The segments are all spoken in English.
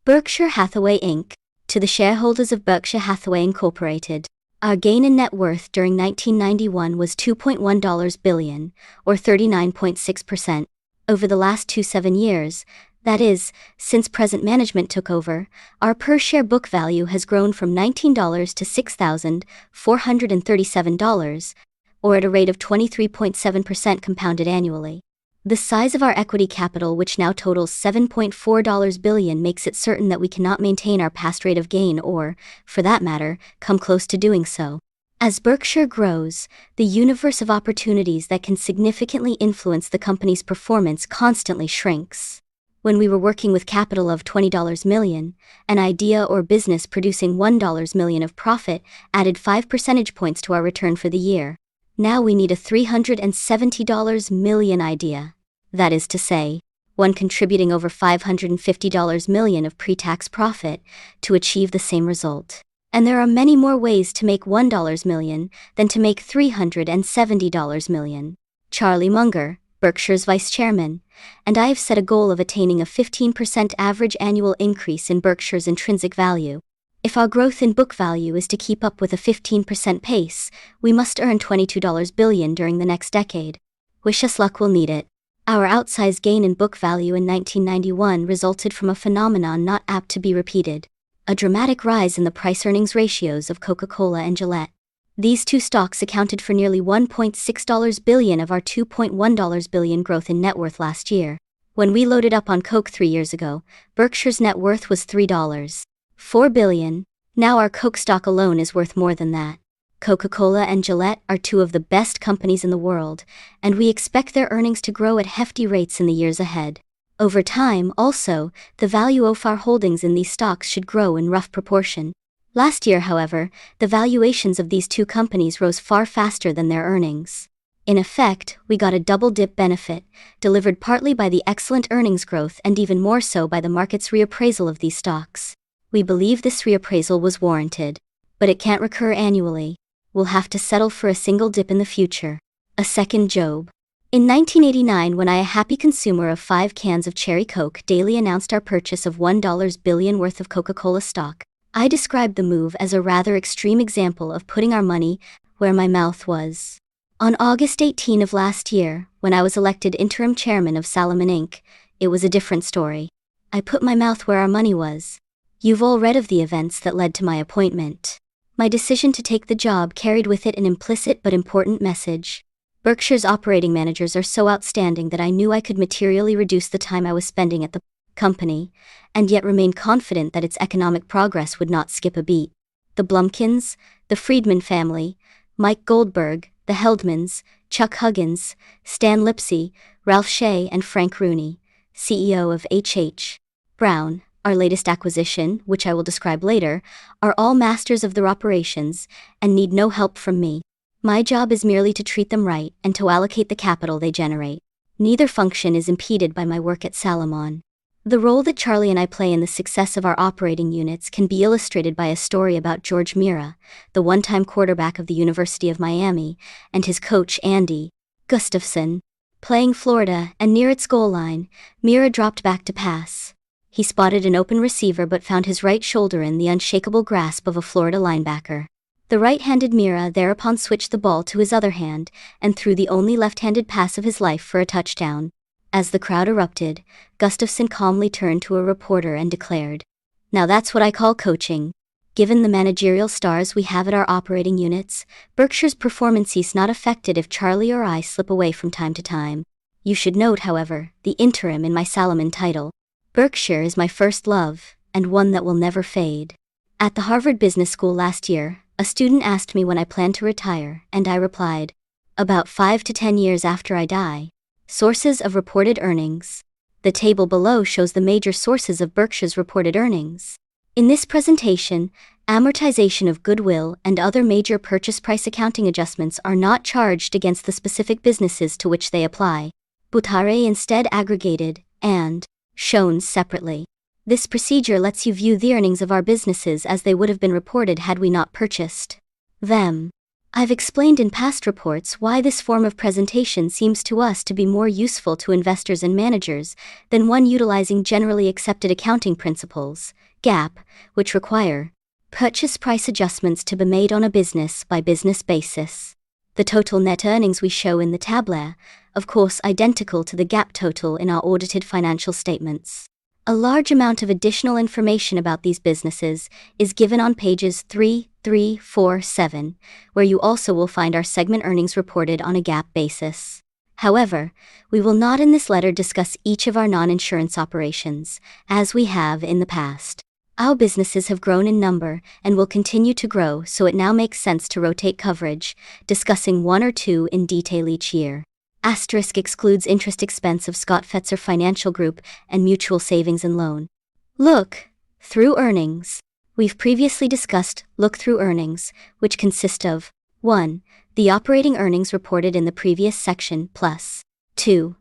Berkshire Hathaway Inc. To the shareholders of Berkshire Hathaway Incorporated. Our gain in net worth during 1991 was $2.1 billion, or 39.6%. Over the last 7 years, that is, since present management took over, our per-share book value has grown from $19 to $6,437, or at a rate of 23.7% compounded annually. The size of our equity capital, which now totals $7.4 billion, makes it certain that we cannot maintain our past rate of gain or, for that matter, come close to doing so. As Berkshire grows, the universe of opportunities that can significantly influence the company's performance constantly shrinks. When we were working with capital of $20 million, an idea or business producing $1 million of profit added 5 percentage points to our return for the year. Now we need a $370 million idea. That is to say, one contributing over $550 million of pre-tax profit to achieve the same result. And there are many more ways to make $1 million than to make $370 million. Charlie Munger, Berkshire's vice chairman, and I have set a goal of attaining a 15% average annual increase in Berkshire's intrinsic value. If our growth in book value is to keep up with a 15% pace, we must earn $22 billion during the next decade. Wish us luck, we'll need it. Our outsized gain in book value in 1991 resulted from a phenomenon not apt to be repeated: a dramatic rise in the price-earnings ratios of Coca-Cola and Gillette. These two stocks accounted for nearly $1.6 billion of our $2.1 billion growth in net worth last year. When we loaded up on Coke 3 years ago, Berkshire's net worth was $3.4 billion. Now our Coke stock alone is worth more than that. Coca-Cola and Gillette are two of the best companies in the world, and we expect their earnings to grow at hefty rates in the years ahead. Over time, also, the value of our holdings in these stocks should grow in rough proportion. Last year, however, the valuations of these two companies rose far faster than their earnings. In effect, we got a double-dip benefit, delivered partly by the excellent earnings growth and even more so by the market's reappraisal of these stocks. We believe this reappraisal was warranted. But it can't recur annually. We'll have to settle for a single dip in the future. A second Job. In 1989, when I, a happy consumer of 5 cans of Cherry Coke, daily announced our purchase of $1 billion worth of Coca-Cola stock, I described the move as a rather extreme example of putting our money where my mouth was. On August 18 of last year, when I was elected interim chairman of Salomon Inc., it was a different story. I put my mouth where our money was. You've all read of the events that led to my appointment. My decision to take the job carried with it an implicit but important message. Berkshire's operating managers are so outstanding that I knew I could materially reduce the time I was spending at the company, and yet remain confident that its economic progress would not skip a beat. The Blumkins, the Friedman family, Mike Goldberg, the Heldmans, Chuck Huggins, Stan Lipsey, Ralph Shea, and Frank Rooney, CEO of H.H. Brown, our latest acquisition, which I will describe later, are all masters of their operations and need no help from me. My job is merely to treat them right and to allocate the capital they generate. Neither function is impeded by my work at Salomon. The role that Charlie and I play in the success of our operating units can be illustrated by a story about George Mira, the one-time quarterback of the University of Miami, and his coach Andy Gustafson. Playing Florida, and near its goal line, Mira dropped back to pass. He spotted an open receiver but found his right shoulder in the unshakable grasp of a Florida linebacker. The right-handed Mira thereupon switched the ball to his other hand and threw the only left-handed pass of his life for a touchdown. As the crowd erupted, Gustafson calmly turned to a reporter and declared, "Now that's what I call coaching." Given the managerial stars we have at our operating units, Berkshire's performance is not affected if Charlie or I slip away from time to time. You should note, however, the interim in my Salomon title. Berkshire is my first love, and one that will never fade. At the Harvard Business School last year, a student asked me when I plan to retire, and I replied, about 5 to 10 years after I die. Sources of reported earnings. The table below shows the major sources of Berkshire's reported earnings. In this presentation, amortization of goodwill and other major purchase price accounting adjustments are not charged against the specific businesses to which they apply, but are instead aggregated and shown separately. This procedure lets you view the earnings of our businesses as they would have been reported had we not purchased them. I've explained in past reports why this form of presentation seems to us to be more useful to investors and managers than one utilizing generally accepted accounting principles, GAAP, which require purchase price adjustments to be made on a business-by-business basis. The total net earnings we show in the tabular, of course identical to the GAAP total in our audited financial statements. A large amount of additional information about these businesses is given on pages 3, 4, 7, where you also will find our segment earnings reported on a GAAP basis. However, we will not in this letter discuss each of our non-insurance operations, as we have in the past. Our businesses have grown in number and will continue to grow, so it now makes sense to rotate coverage, discussing one or two in detail each year. Asterisk excludes interest expense of Scott Fetzer Financial Group and Mutual Savings and Loan. Look-through earnings. We've previously discussed look-through earnings, which consist of 1. The operating earnings reported in the previous section plus 2.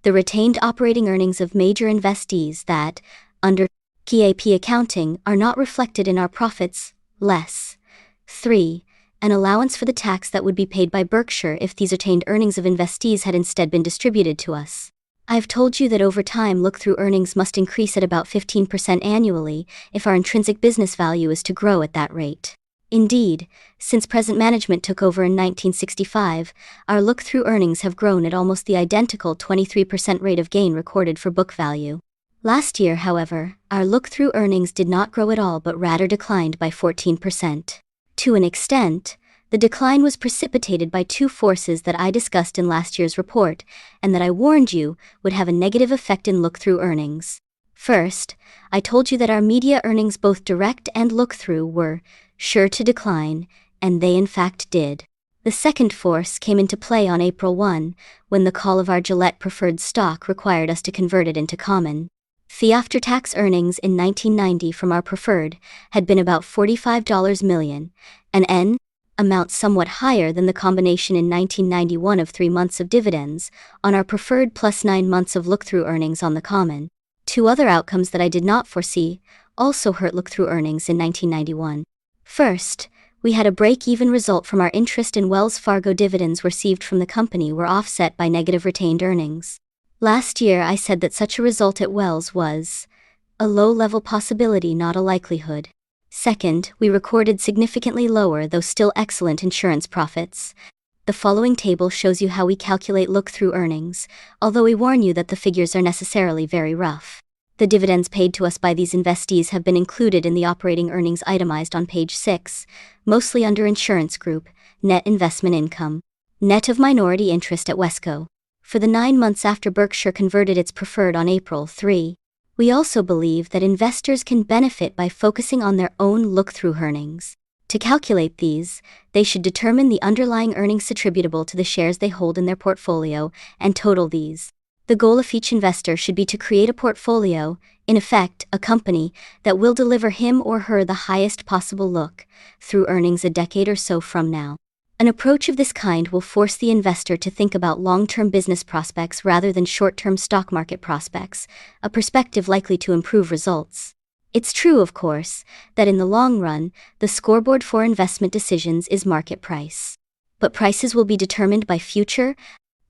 The retained operating earnings of major investees that, under GAAP accounting, are not reflected in our profits, less 3. An allowance for the tax that would be paid by Berkshire if these retained earnings of investees had instead been distributed to us. I've told you that over time look-through earnings must increase at about 15% annually if our intrinsic business value is to grow at that rate. Indeed, since present management took over in 1965, our look-through earnings have grown at almost the identical 23% rate of gain recorded for book value. Last year, however, our look-through earnings did not grow at all but rather declined by 14%. To an extent, the decline was precipitated by two forces that I discussed in last year's report, and that I warned you would have a negative effect in look-through earnings. First, I told you that our media earnings, both direct and look-through, were sure to decline, and they in fact did. The second force came into play on April 1, when the call of our Gillette preferred stock required us to convert it into common. The after-tax earnings in 1990 from our preferred had been about $45 million, an amount somewhat higher than the combination in 1991 of 3 months of dividends on our preferred plus 9 months of look-through earnings on the common. Two other outcomes that I did not foresee also hurt look-through earnings in 1991. First, we had a break-even result from our interest in Wells Fargo. Dividends received from the company were offset by negative retained earnings. Last year I said that such a result at Wells was a low-level possibility, not a likelihood. Second, we recorded significantly lower, though still excellent, insurance profits. The following table shows you how we calculate look-through earnings, although we warn you that the figures are necessarily very rough. The dividends paid to us by these investees have been included in the operating earnings itemized on page 6, mostly under Insurance Group, net investment income, net of minority interest at Wesco. For the 9 months after Berkshire converted its preferred on April 3, we also believe that investors can benefit by focusing on their own look-through earnings. To calculate these, they should determine the underlying earnings attributable to the shares they hold in their portfolio and total these. The goal of each investor should be to create a portfolio, in effect, a company, that will deliver him or her the highest possible look-through earnings a decade or so from now. An approach of this kind will force the investor to think about long-term business prospects rather than short-term stock market prospects, a perspective likely to improve results. It's true, of course, that in the long run, the scoreboard for investment decisions is market price. But prices will be determined by future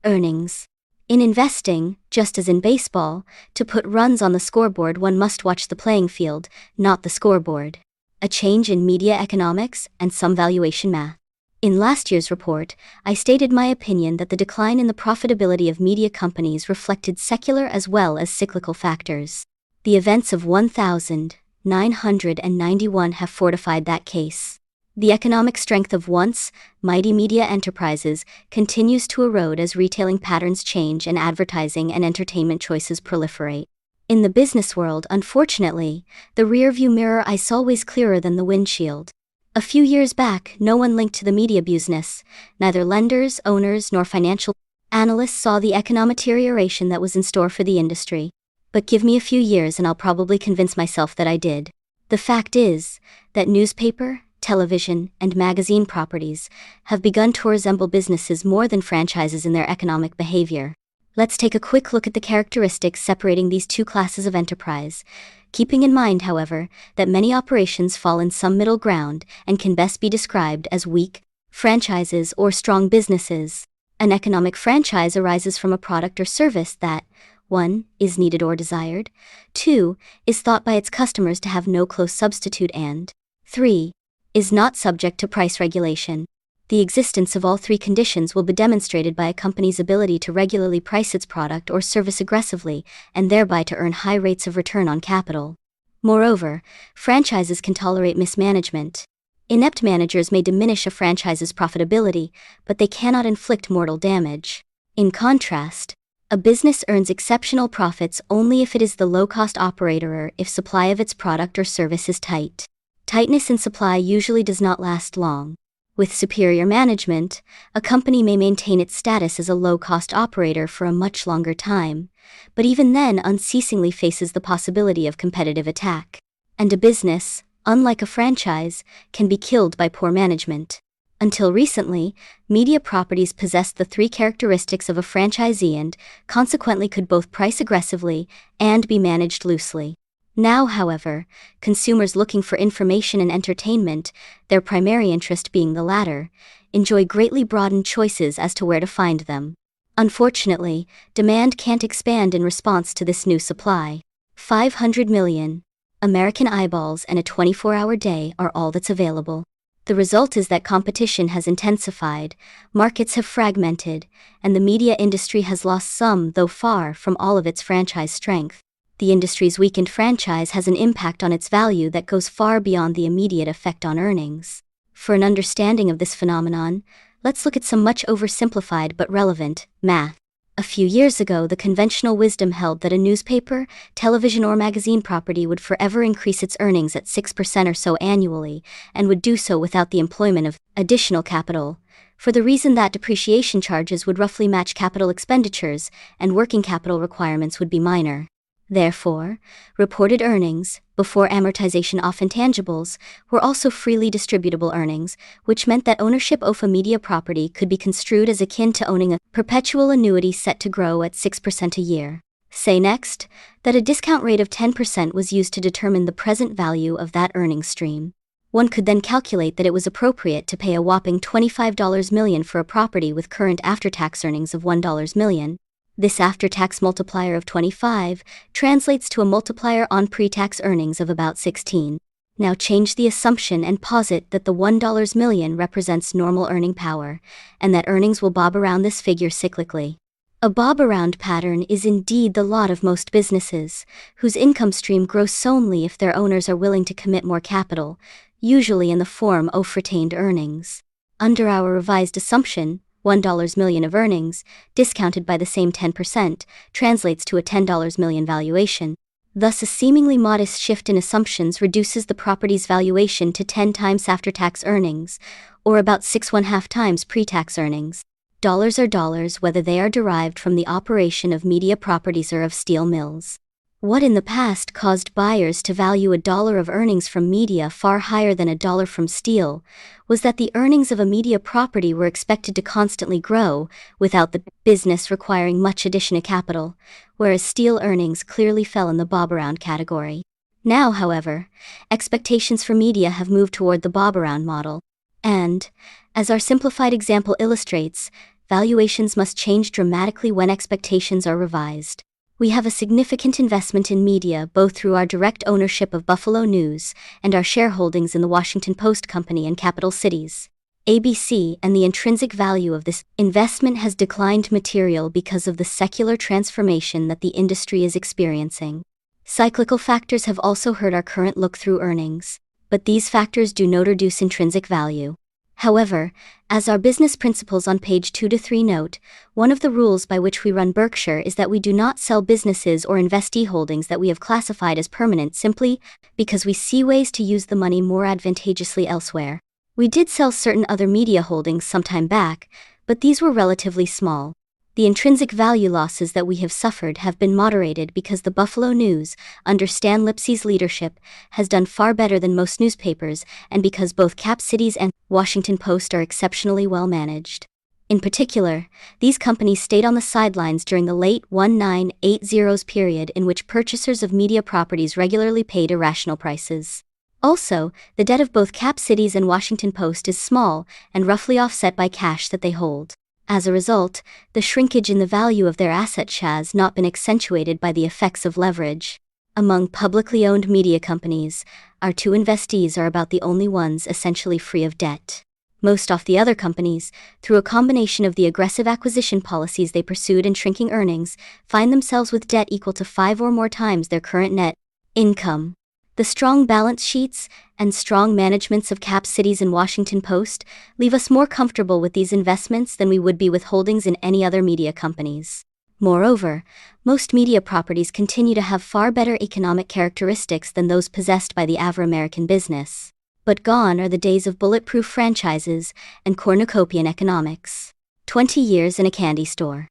earnings. In investing, just as in baseball, to put runs on the scoreboard one must watch the playing field, not the scoreboard. A change in media economics and some valuation math. In last year's report, I stated my opinion that the decline in the profitability of media companies reflected secular as well as cyclical factors. The events of 1991 have fortified that case. The economic strength of once mighty media enterprises continues to erode as retailing patterns change and advertising and entertainment choices proliferate. In the business world, unfortunately, the rearview mirror is always clearer than the windshield. A few years back, no one linked to the media business, neither lenders, owners, nor financial analysts, saw the economic deterioration that was in store for the industry. But give me a few years and I'll probably convince myself that I did. The fact is that newspaper, television, and magazine properties have begun to resemble businesses more than franchises in their economic behavior. Let's take a quick look at the characteristics separating these two classes of enterprise, keeping in mind, however, that many operations fall in some middle ground and can best be described as weak Franchises or strong businesses. An economic franchise arises from a product or service that 1. Is needed or desired, 2. Is thought by its customers to have no close substitute, and 3. Is not subject to price regulation. The existence of all three conditions will be demonstrated by a company's ability to regularly price its product or service aggressively, and thereby to earn high rates of return on capital. Moreover, franchises can tolerate mismanagement. Inept managers may diminish a franchise's profitability, but they cannot inflict mortal damage. In contrast, a business earns exceptional profits only if it is the low-cost operator or if supply of its product or service is tight. Tightness in supply usually does not last long. With superior management, a company may maintain its status as a low-cost operator for a much longer time, but even then unceasingly faces the possibility of competitive attack. And a business, unlike a franchise, can be killed by poor management. Until recently, media properties possessed the three characteristics of a franchisee and, consequently, could both price aggressively and be managed loosely. Now, however, consumers looking for information and entertainment, their primary interest being the latter, enjoy greatly broadened choices as to where to find them. Unfortunately, demand can't expand in response to this new supply. 500 million American eyeballs and a 24-hour day are all that's available. The result is that competition has intensified, markets have fragmented, and the media industry has lost some, though far from all, of its franchise strength. The industry's weakened franchise has an impact on its value that goes far beyond the immediate effect on earnings. For an understanding of this phenomenon, let's look at some much oversimplified but relevant math. A few years ago, the conventional wisdom held that a newspaper, television, or magazine property would forever increase its earnings at 6% or so annually, and would do so without the employment of additional capital, for the reason that depreciation charges would roughly match capital expenditures, and working capital requirements would be minor. Therefore, reported earnings, before amortization of intangibles, were also freely distributable earnings, which meant that ownership of a media property could be construed as akin to owning a perpetual annuity set to grow at 6% a year. Say next, that a discount rate of 10% was used to determine the present value of that earning stream. One could then calculate that it was appropriate to pay a whopping $25 million for a property with current after-tax earnings of $1 million. This after-tax multiplier of 25 translates to a multiplier on pre-tax earnings of about 16. Now change the assumption and posit that the $1 million represents normal earning power, and that earnings will bob around this figure cyclically. A bob-around pattern is indeed the lot of most businesses, whose income stream grows solely if their owners are willing to commit more capital, usually in the form of retained earnings. Under our revised assumption, $1 million of earnings, discounted by the same 10%, translates to a $10 million valuation. Thus, a seemingly modest shift in assumptions reduces the property's valuation to 10 times after-tax earnings, or about 6.5 times pre-tax earnings. Dollars are dollars whether they are derived from the operation of media properties or of steel mills. What in the past caused buyers to value $1 of earnings from media far higher than $1 from steel was that the earnings of a media property were expected to constantly grow without the business requiring much additional capital, whereas steel earnings clearly fell in the bob-around category. Now, however, expectations for media have moved toward the bob-around model, and, as our simplified example illustrates, valuations must change dramatically when expectations are revised. We have a significant investment in media both through our direct ownership of Buffalo News and our shareholdings in the Washington Post Company and Capital Cities, ABC, and the intrinsic value of this investment has declined materially because of the secular transformation that the industry is experiencing. Cyclical factors have also hurt our current look-through earnings, but these factors do not reduce intrinsic value. However, as our business principles on page 2 to 3 note, one of the rules by which we run Berkshire is that we do not sell businesses or investee holdings that we have classified as permanent simply because we see ways to use the money more advantageously elsewhere. We did sell certain other media holdings some time back, but these were relatively small. The intrinsic value losses that we have suffered have been moderated because the Buffalo News, under Stan Lipsey's leadership, has done far better than most newspapers, and because both Cap Cities and Washington Post are exceptionally well managed. In particular, these companies stayed on the sidelines during the late 1980s period in which purchasers of media properties regularly paid irrational prices. Also, the debt of both Cap Cities and Washington Post is small and roughly offset by cash that they hold. As a result, the shrinkage in the value of their assets has not been accentuated by the effects of leverage. Among publicly owned media companies, our two investees are about the only ones essentially free of debt. Most of the other companies, through a combination of the aggressive acquisition policies they pursued and shrinking earnings, find themselves with debt equal to 5 or more times their current net income. The strong balance sheets and strong managements of Cap Cities and Washington Post leave us more comfortable with these investments than we would be with holdings in any other media companies. Moreover, most media properties continue to have far better economic characteristics than those possessed by the average American business. But gone are the days of bulletproof franchises and cornucopian economics. 20 years in a candy store.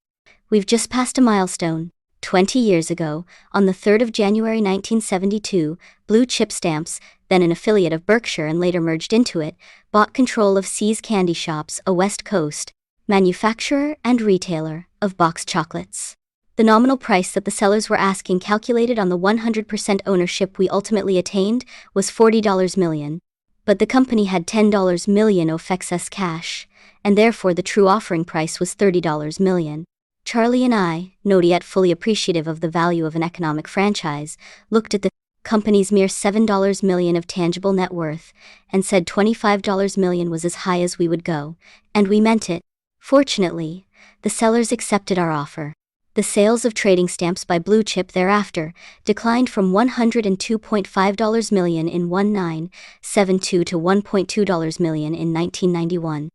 We've just passed a milestone. 20 years ago, on the 3rd of January 1972, Blue Chip Stamps, then an affiliate of Berkshire and later merged into it, bought control of See's Candy Shops, a West Coast manufacturer and retailer of boxed chocolates. The nominal price that the sellers were asking, calculated on the 100% ownership we ultimately attained, was $40 million. But the company had $10 million of excess cash, and therefore the true offering price was $30 million. Charlie and I, not yet fully appreciative of the value of an economic franchise, looked at the company's mere $7 million of tangible net worth and said $25 million was as high as we would go, and we meant it. Fortunately, the sellers accepted our offer. The sales of trading stamps by Blue Chip thereafter declined from $102.5 million in 1972 to $1.2 million in 1991.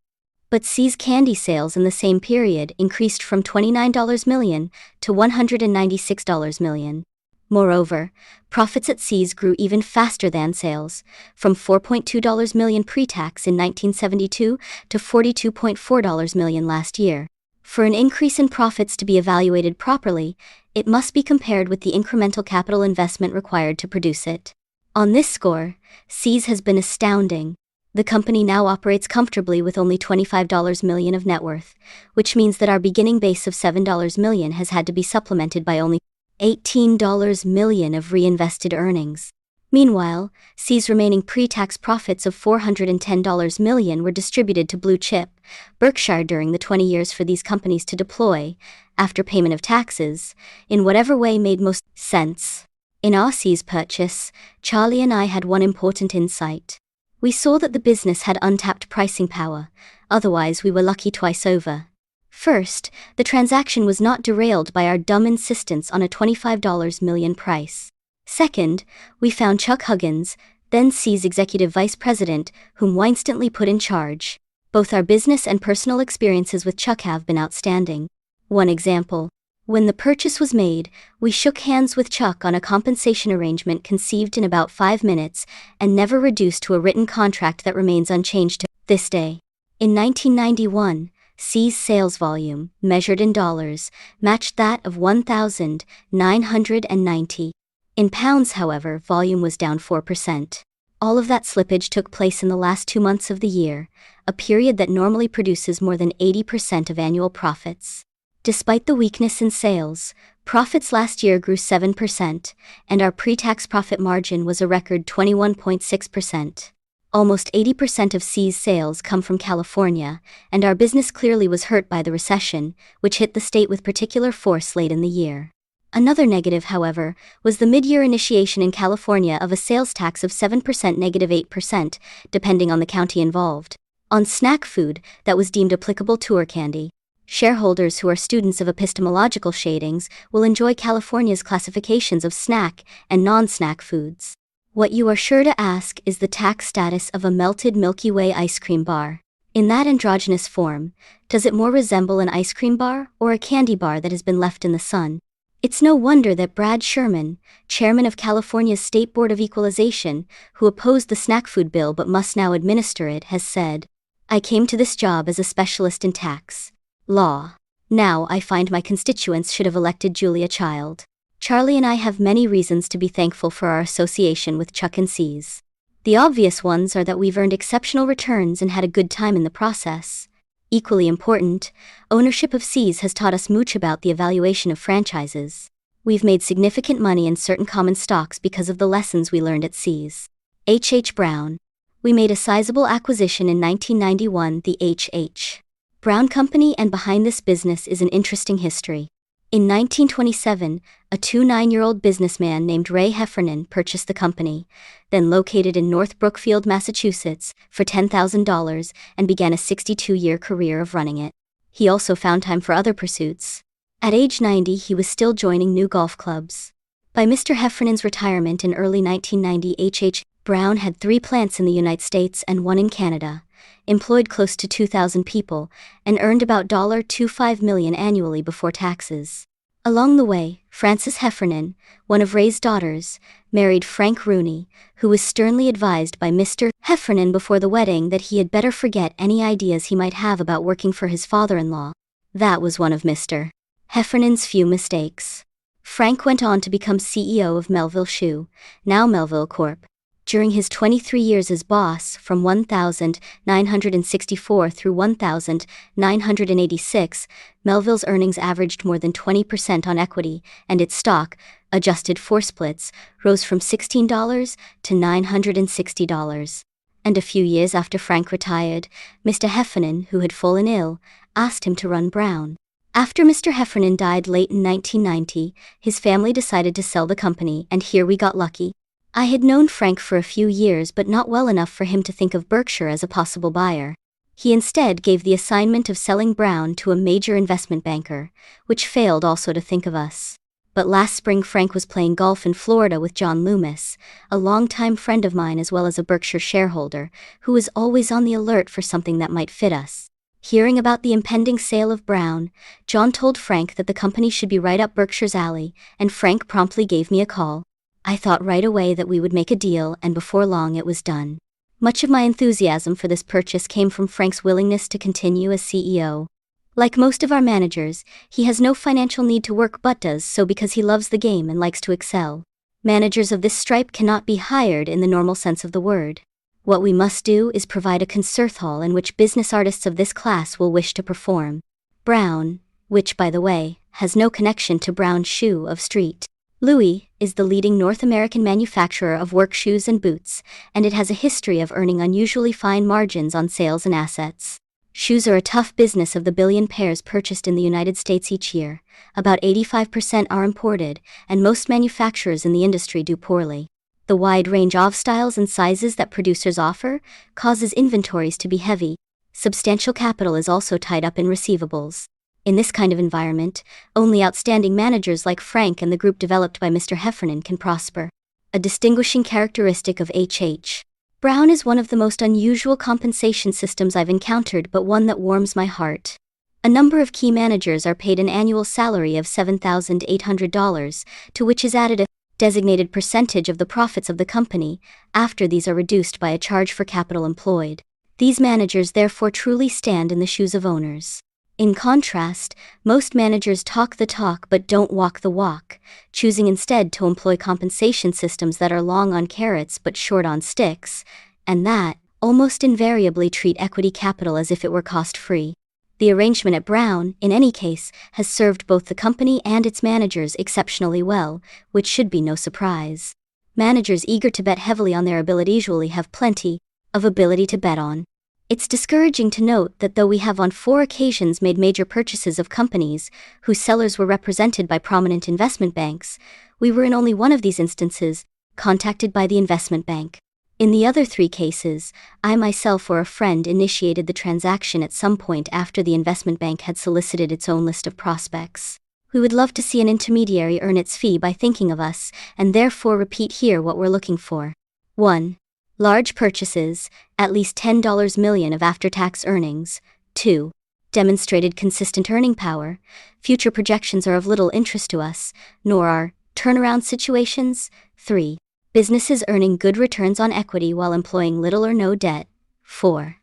But See's candy sales in the same period increased from $29 million to $196 million. Moreover, profits at See's grew even faster than sales, from $4.2 million pre-tax in 1972 to $42.4 million last year. For an increase in profits to be evaluated properly, it must be compared with the incremental capital investment required to produce it. On this score, See's has been astounding. The company now operates comfortably with only $25 million of net worth, which means that our beginning base of $7 million has had to be supplemented by only $18 million of reinvested earnings. Meanwhile, See's remaining pre-tax profits of $410 million were distributed to Blue Chip, Berkshire during the 20 years for these companies to deploy, after payment of taxes, in whatever way made most sense. In our See's purchase, Charlie and I had one important insight. We saw that the business had untapped pricing power, otherwise we were lucky twice over. First, the transaction was not derailed by our dumb insistence on a $25 million price. Second, we found Chuck Huggins, then See's executive vice president, whom we instantly put in charge. Both our business and personal experiences with Chuck have been outstanding. One example. When the purchase was made, we shook hands with Chuck on a compensation arrangement conceived in about 5 minutes and never reduced to a written contract that remains unchanged to this day. In 1991, See's sales volume, measured in dollars, matched that of 1,990. In pounds, however, volume was down 4%. All of that slippage took place in the last 2 months of the year, a period that normally produces more than 80% of annual profits. Despite the weakness in sales, profits last year grew 7%, and our pre-tax profit margin was a record 21.6%. Almost 80% of See's sales come from California, and our business clearly was hurt by the recession, which hit the state with particular force late in the year. Another negative, however, was the mid-year initiation in California of a sales tax of 7% -8%, depending on the county involved, on snack food that was deemed applicable to our candy. Shareholders who are students of epistemological shadings will enjoy California's classifications of snack and non-snack foods. What you are sure to ask is the tax status of a melted Milky Way ice cream bar. In that androgynous form, does it more resemble an ice cream bar or a candy bar that has been left in the sun? It's no wonder that Brad Sherman, chairman of California's State Board of Equalization, who opposed the snack food bill but must now administer it, has said, "I came to this job as a specialist in tax law. Now I find my constituents should have elected Julia Child." Charlie and I have many reasons to be thankful for our association with Chuck and See's. The obvious ones are that we've earned exceptional returns and had a good time in the process. Equally important, ownership of See's has taught us much about the evaluation of franchises. We've made significant money in certain common stocks because of the lessons we learned at See's. H.H. Brown. We made a sizable acquisition in 1991, the H.H. Brown Company, and behind this business is an interesting history. In 1927, a 29-year-old businessman named Ray Heffernan purchased the company, then located in North Brookfield, Massachusetts, for $10,000 and began a 62-year career of running it. He also found time for other pursuits. At age 90, he was still joining new golf clubs. By Mr. Heffernan's retirement in early 1990, H.H. Brown had 3 plants in the United States and 1 in Canada, employed close to 2,000 people, and earned about $25 million annually before taxes. Along the way, Frances Heffernan, one of Ray's daughters, married Frank Rooney, who was sternly advised by Mr. Heffernan before the wedding that he had better forget any ideas he might have about working for his father-in-law. That was one of Mr. Heffernan's few mistakes. Frank went on to become CEO of Melville Shoe, now Melville Corp. During his 23 years as boss, from 1964 through 1986, Melville's earnings averaged more than 20% on equity, and its stock, adjusted for splits, rose from $16 to $960. And a few years after Frank retired, Mr. Heffernan, who had fallen ill, asked him to run Brown. After Mr. Heffernan died late in 1990, his family decided to sell the company, and here we got lucky. I had known Frank for a few years, but not well enough for him to think of Berkshire as a possible buyer. He instead gave the assignment of selling Brown to a major investment banker, which failed also to think of us. But last spring Frank was playing golf in Florida with John Loomis, a longtime friend of mine as well as a Berkshire shareholder, who was always on the alert for something that might fit us. Hearing about the impending sale of Brown, John told Frank that the company should be right up Berkshire's alley, and Frank promptly gave me a call. I thought right away that we would make a deal, and before long it was done. Much of my enthusiasm for this purchase came from Frank's willingness to continue as CEO. Like most of our managers, he has no financial need to work but does so because he loves the game and likes to excel. Managers of this stripe cannot be hired in the normal sense of the word. What we must do is provide a concert hall in which business artists of this class will wish to perform. Brown, which by the way, has no connection to Brown Shoe of Street Louis, is the leading North American manufacturer of work shoes and boots, and it has a history of earning unusually fine margins on sales and assets. Shoes are a tough business. Of the billion pairs purchased in the United States each year, about 85% are imported, and most manufacturers in the industry do poorly. The wide range of styles and sizes that producers offer causes inventories to be heavy. Substantial capital is also tied up in receivables. In this kind of environment, only outstanding managers like Frank and the group developed by Mr. Heffernan can prosper. A distinguishing characteristic of H.H. Brown is one of the most unusual compensation systems I've encountered, but one that warms my heart. A number of key managers are paid an annual salary of $7,800, to which is added a designated percentage of the profits of the company, after these are reduced by a charge for capital employed. These managers therefore truly stand in the shoes of owners. In contrast, most managers talk the talk but don't walk the walk, choosing instead to employ compensation systems that are long on carrots but short on sticks, and that, almost invariably, treat equity capital as if it were cost-free. The arrangement at Brown, in any case, has served both the company and its managers exceptionally well, which should be no surprise. Managers eager to bet heavily on their ability usually have plenty of ability to bet on. It's discouraging to note that though we have on 4 occasions made major purchases of companies whose sellers were represented by prominent investment banks, we were in only one of these instances contacted by the investment bank. In the other 3 cases, I myself or a friend initiated the transaction at some point after the investment bank had solicited its own list of prospects. We would love to see an intermediary earn its fee by thinking of us, and therefore repeat here what we're looking for. 1. Large purchases, at least $10 million of after-tax earnings. 2. Demonstrated consistent earning power. Future projections are of little interest to us, nor are turnaround situations. 3. Businesses earning good returns on equity while employing little or no debt. 4.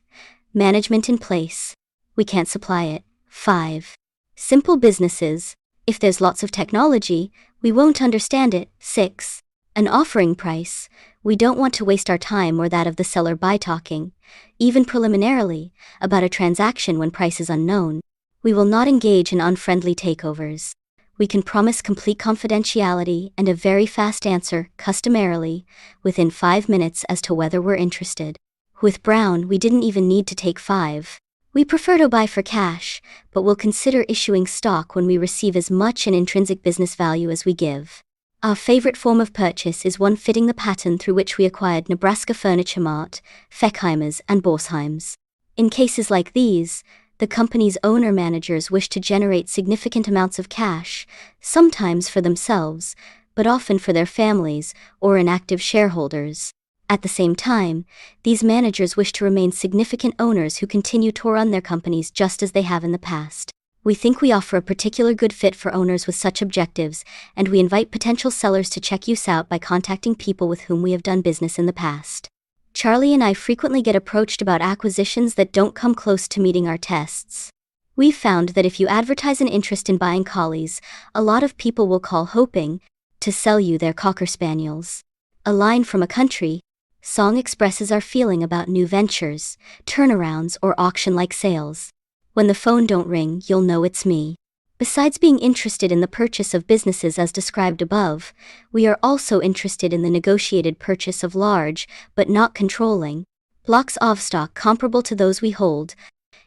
Management in place. We can't supply it. 5. Simple businesses. If there's lots of technology, we won't understand it. 6. An offering price. We don't want to waste our time or that of the seller by talking, even preliminarily, about a transaction when price is unknown. We will not engage in unfriendly takeovers. We can promise complete confidentiality and a very fast answer, customarily, within 5 minutes as to whether we're interested. With Brown, we didn't even need to take 5. We prefer to buy for cash, but we'll consider issuing stock when we receive as much in intrinsic business value as we give. Our favorite form of purchase is one fitting the pattern through which we acquired Nebraska Furniture Mart, Fechheimer's, and Borsheim's. In cases like these, the company's owner-managers wish to generate significant amounts of cash, sometimes for themselves, but often for their families or inactive shareholders. At the same time, these managers wish to remain significant owners who continue to run their companies just as they have in the past. We think we offer a particular good fit for owners with such objectives, and we invite potential sellers to check us out by contacting people with whom we have done business in the past. Charlie and I frequently get approached about acquisitions that don't come close to meeting our tests. We've found that if you advertise an interest in buying collies, a lot of people will call hoping to sell you their Cocker Spaniels. A line from a country song expresses our feeling about new ventures, turnarounds, or auction-like sales. When the phone don't ring, you'll know it's me. Besides being interested in the purchase of businesses as described above, we are also interested in the negotiated purchase of large, but not controlling, blocks of stock comparable to those we hold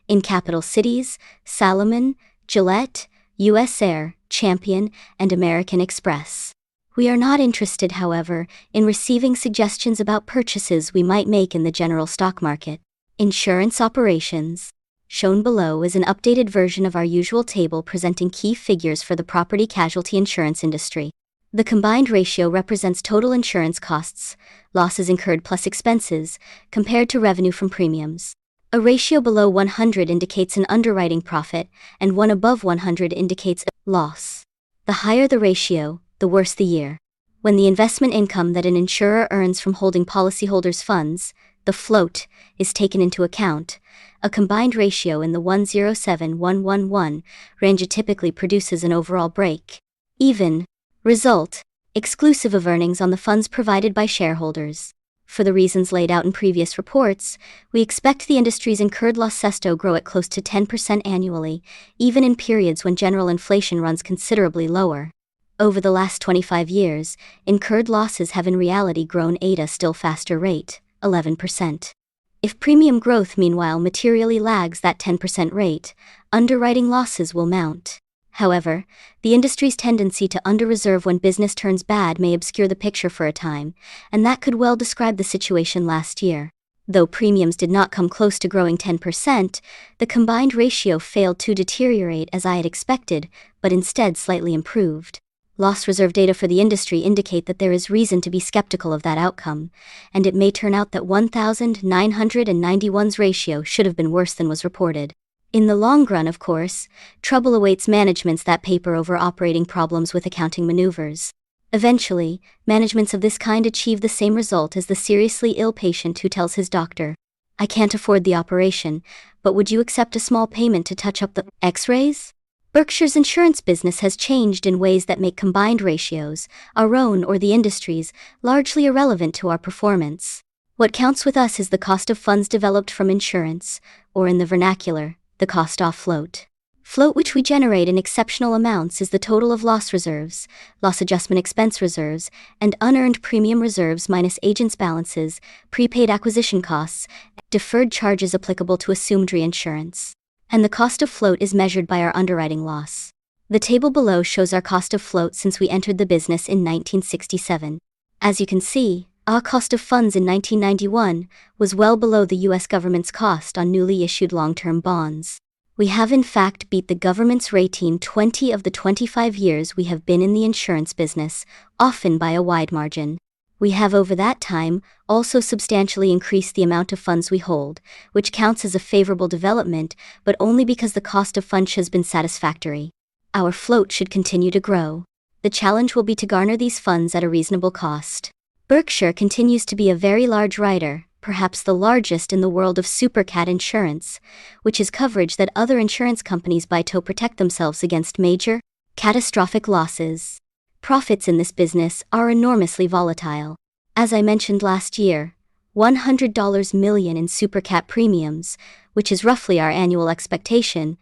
in capital cities, Salomon, Gillette, US Air, Champion, and American Express. We are not interested, however, in receiving suggestions about purchases we might make in the general stock market. Insurance operations. Shown below is an updated version of our usual table presenting key figures for the property casualty insurance industry. The combined ratio represents total insurance costs, losses incurred plus expenses, compared to revenue from premiums. A ratio below 100 indicates an underwriting profit, and one above 100 indicates a loss. The higher the ratio, the worse the year. When the investment income that an insurer earns from holding policyholders' funds, the float, is taken into account, a combined ratio in the 107-111 range typically produces an overall break-even result, exclusive of earnings on the funds provided by shareholders. For the reasons laid out in previous reports, we expect the industry's incurred loss to grow at close to 10% annually, even in periods when general inflation runs considerably lower. Over the last 25 years, incurred losses have in reality grown at a still faster rate, 11%. If premium growth meanwhile materially lags that 10% rate, underwriting losses will mount. However, the industry's tendency to under-reserve when business turns bad may obscure the picture for a time, and that could well describe the situation last year. Though premiums did not come close to growing 10%, the combined ratio failed to deteriorate as I had expected, but instead slightly improved. Loss reserve data for the industry indicate that there is reason to be skeptical of that outcome, and it may turn out that 1,991's ratio should have been worse than was reported. In the long run, of course, trouble awaits managements that paper over operating problems with accounting maneuvers. Eventually, managements of this kind achieve the same result as the seriously ill patient who tells his doctor, "I can't afford the operation, but would you accept a small payment to touch up the X-rays?" Berkshire's insurance business has changed in ways that make combined ratios, our own or the industry's, largely irrelevant to our performance. What counts with us is the cost of funds developed from insurance, or in the vernacular, the cost off float. Float which we generate in exceptional amounts is the total of loss reserves, loss adjustment expense reserves, and unearned premium reserves minus agents' balances, prepaid acquisition costs, deferred charges applicable to assumed reinsurance. And the cost of float is measured by our underwriting loss. The table below shows our cost of float since we entered the business in 1967. As you can see, our cost of funds in 1991 was well below the U.S. government's cost on newly issued long-term bonds. We have in fact beat the government's rate in 20 of the 25 years we have been in the insurance business, often by a wide margin. We have over that time also substantially increased the amount of funds we hold, which counts as a favorable development, but only because the cost of funds has been satisfactory. Our float should continue to grow. The challenge will be to garner these funds at a reasonable cost. Berkshire continues to be a very large writer, perhaps the largest in the world of supercat insurance, which is coverage that other insurance companies buy to protect themselves against major, catastrophic losses. Profits in this business are enormously volatile. As I mentioned last year, $100 million in supercat premiums, which is roughly our annual expectation,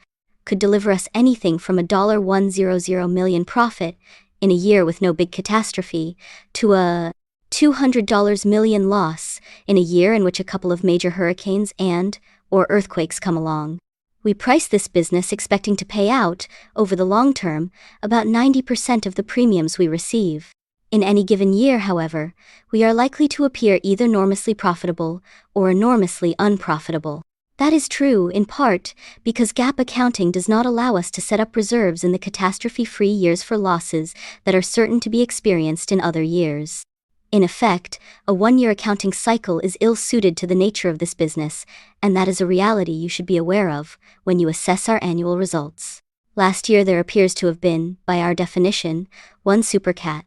could deliver us anything from a $100 million profit in a year with no big catastrophe to a $200 million loss in a year in which a couple of major hurricanes or earthquakes come along. We price this business expecting to pay out, over the long term, about 90% of the premiums we receive. In any given year, however, we are likely to appear either enormously profitable or enormously unprofitable. That is true, in part, because GAAP accounting does not allow us to set up reserves in the catastrophe-free years for losses that are certain to be experienced in other years. In effect, a one-year accounting cycle is ill-suited to the nature of this business, and that is a reality you should be aware of when you assess our annual results. Last year there appears to have been, by our definition, one supercat,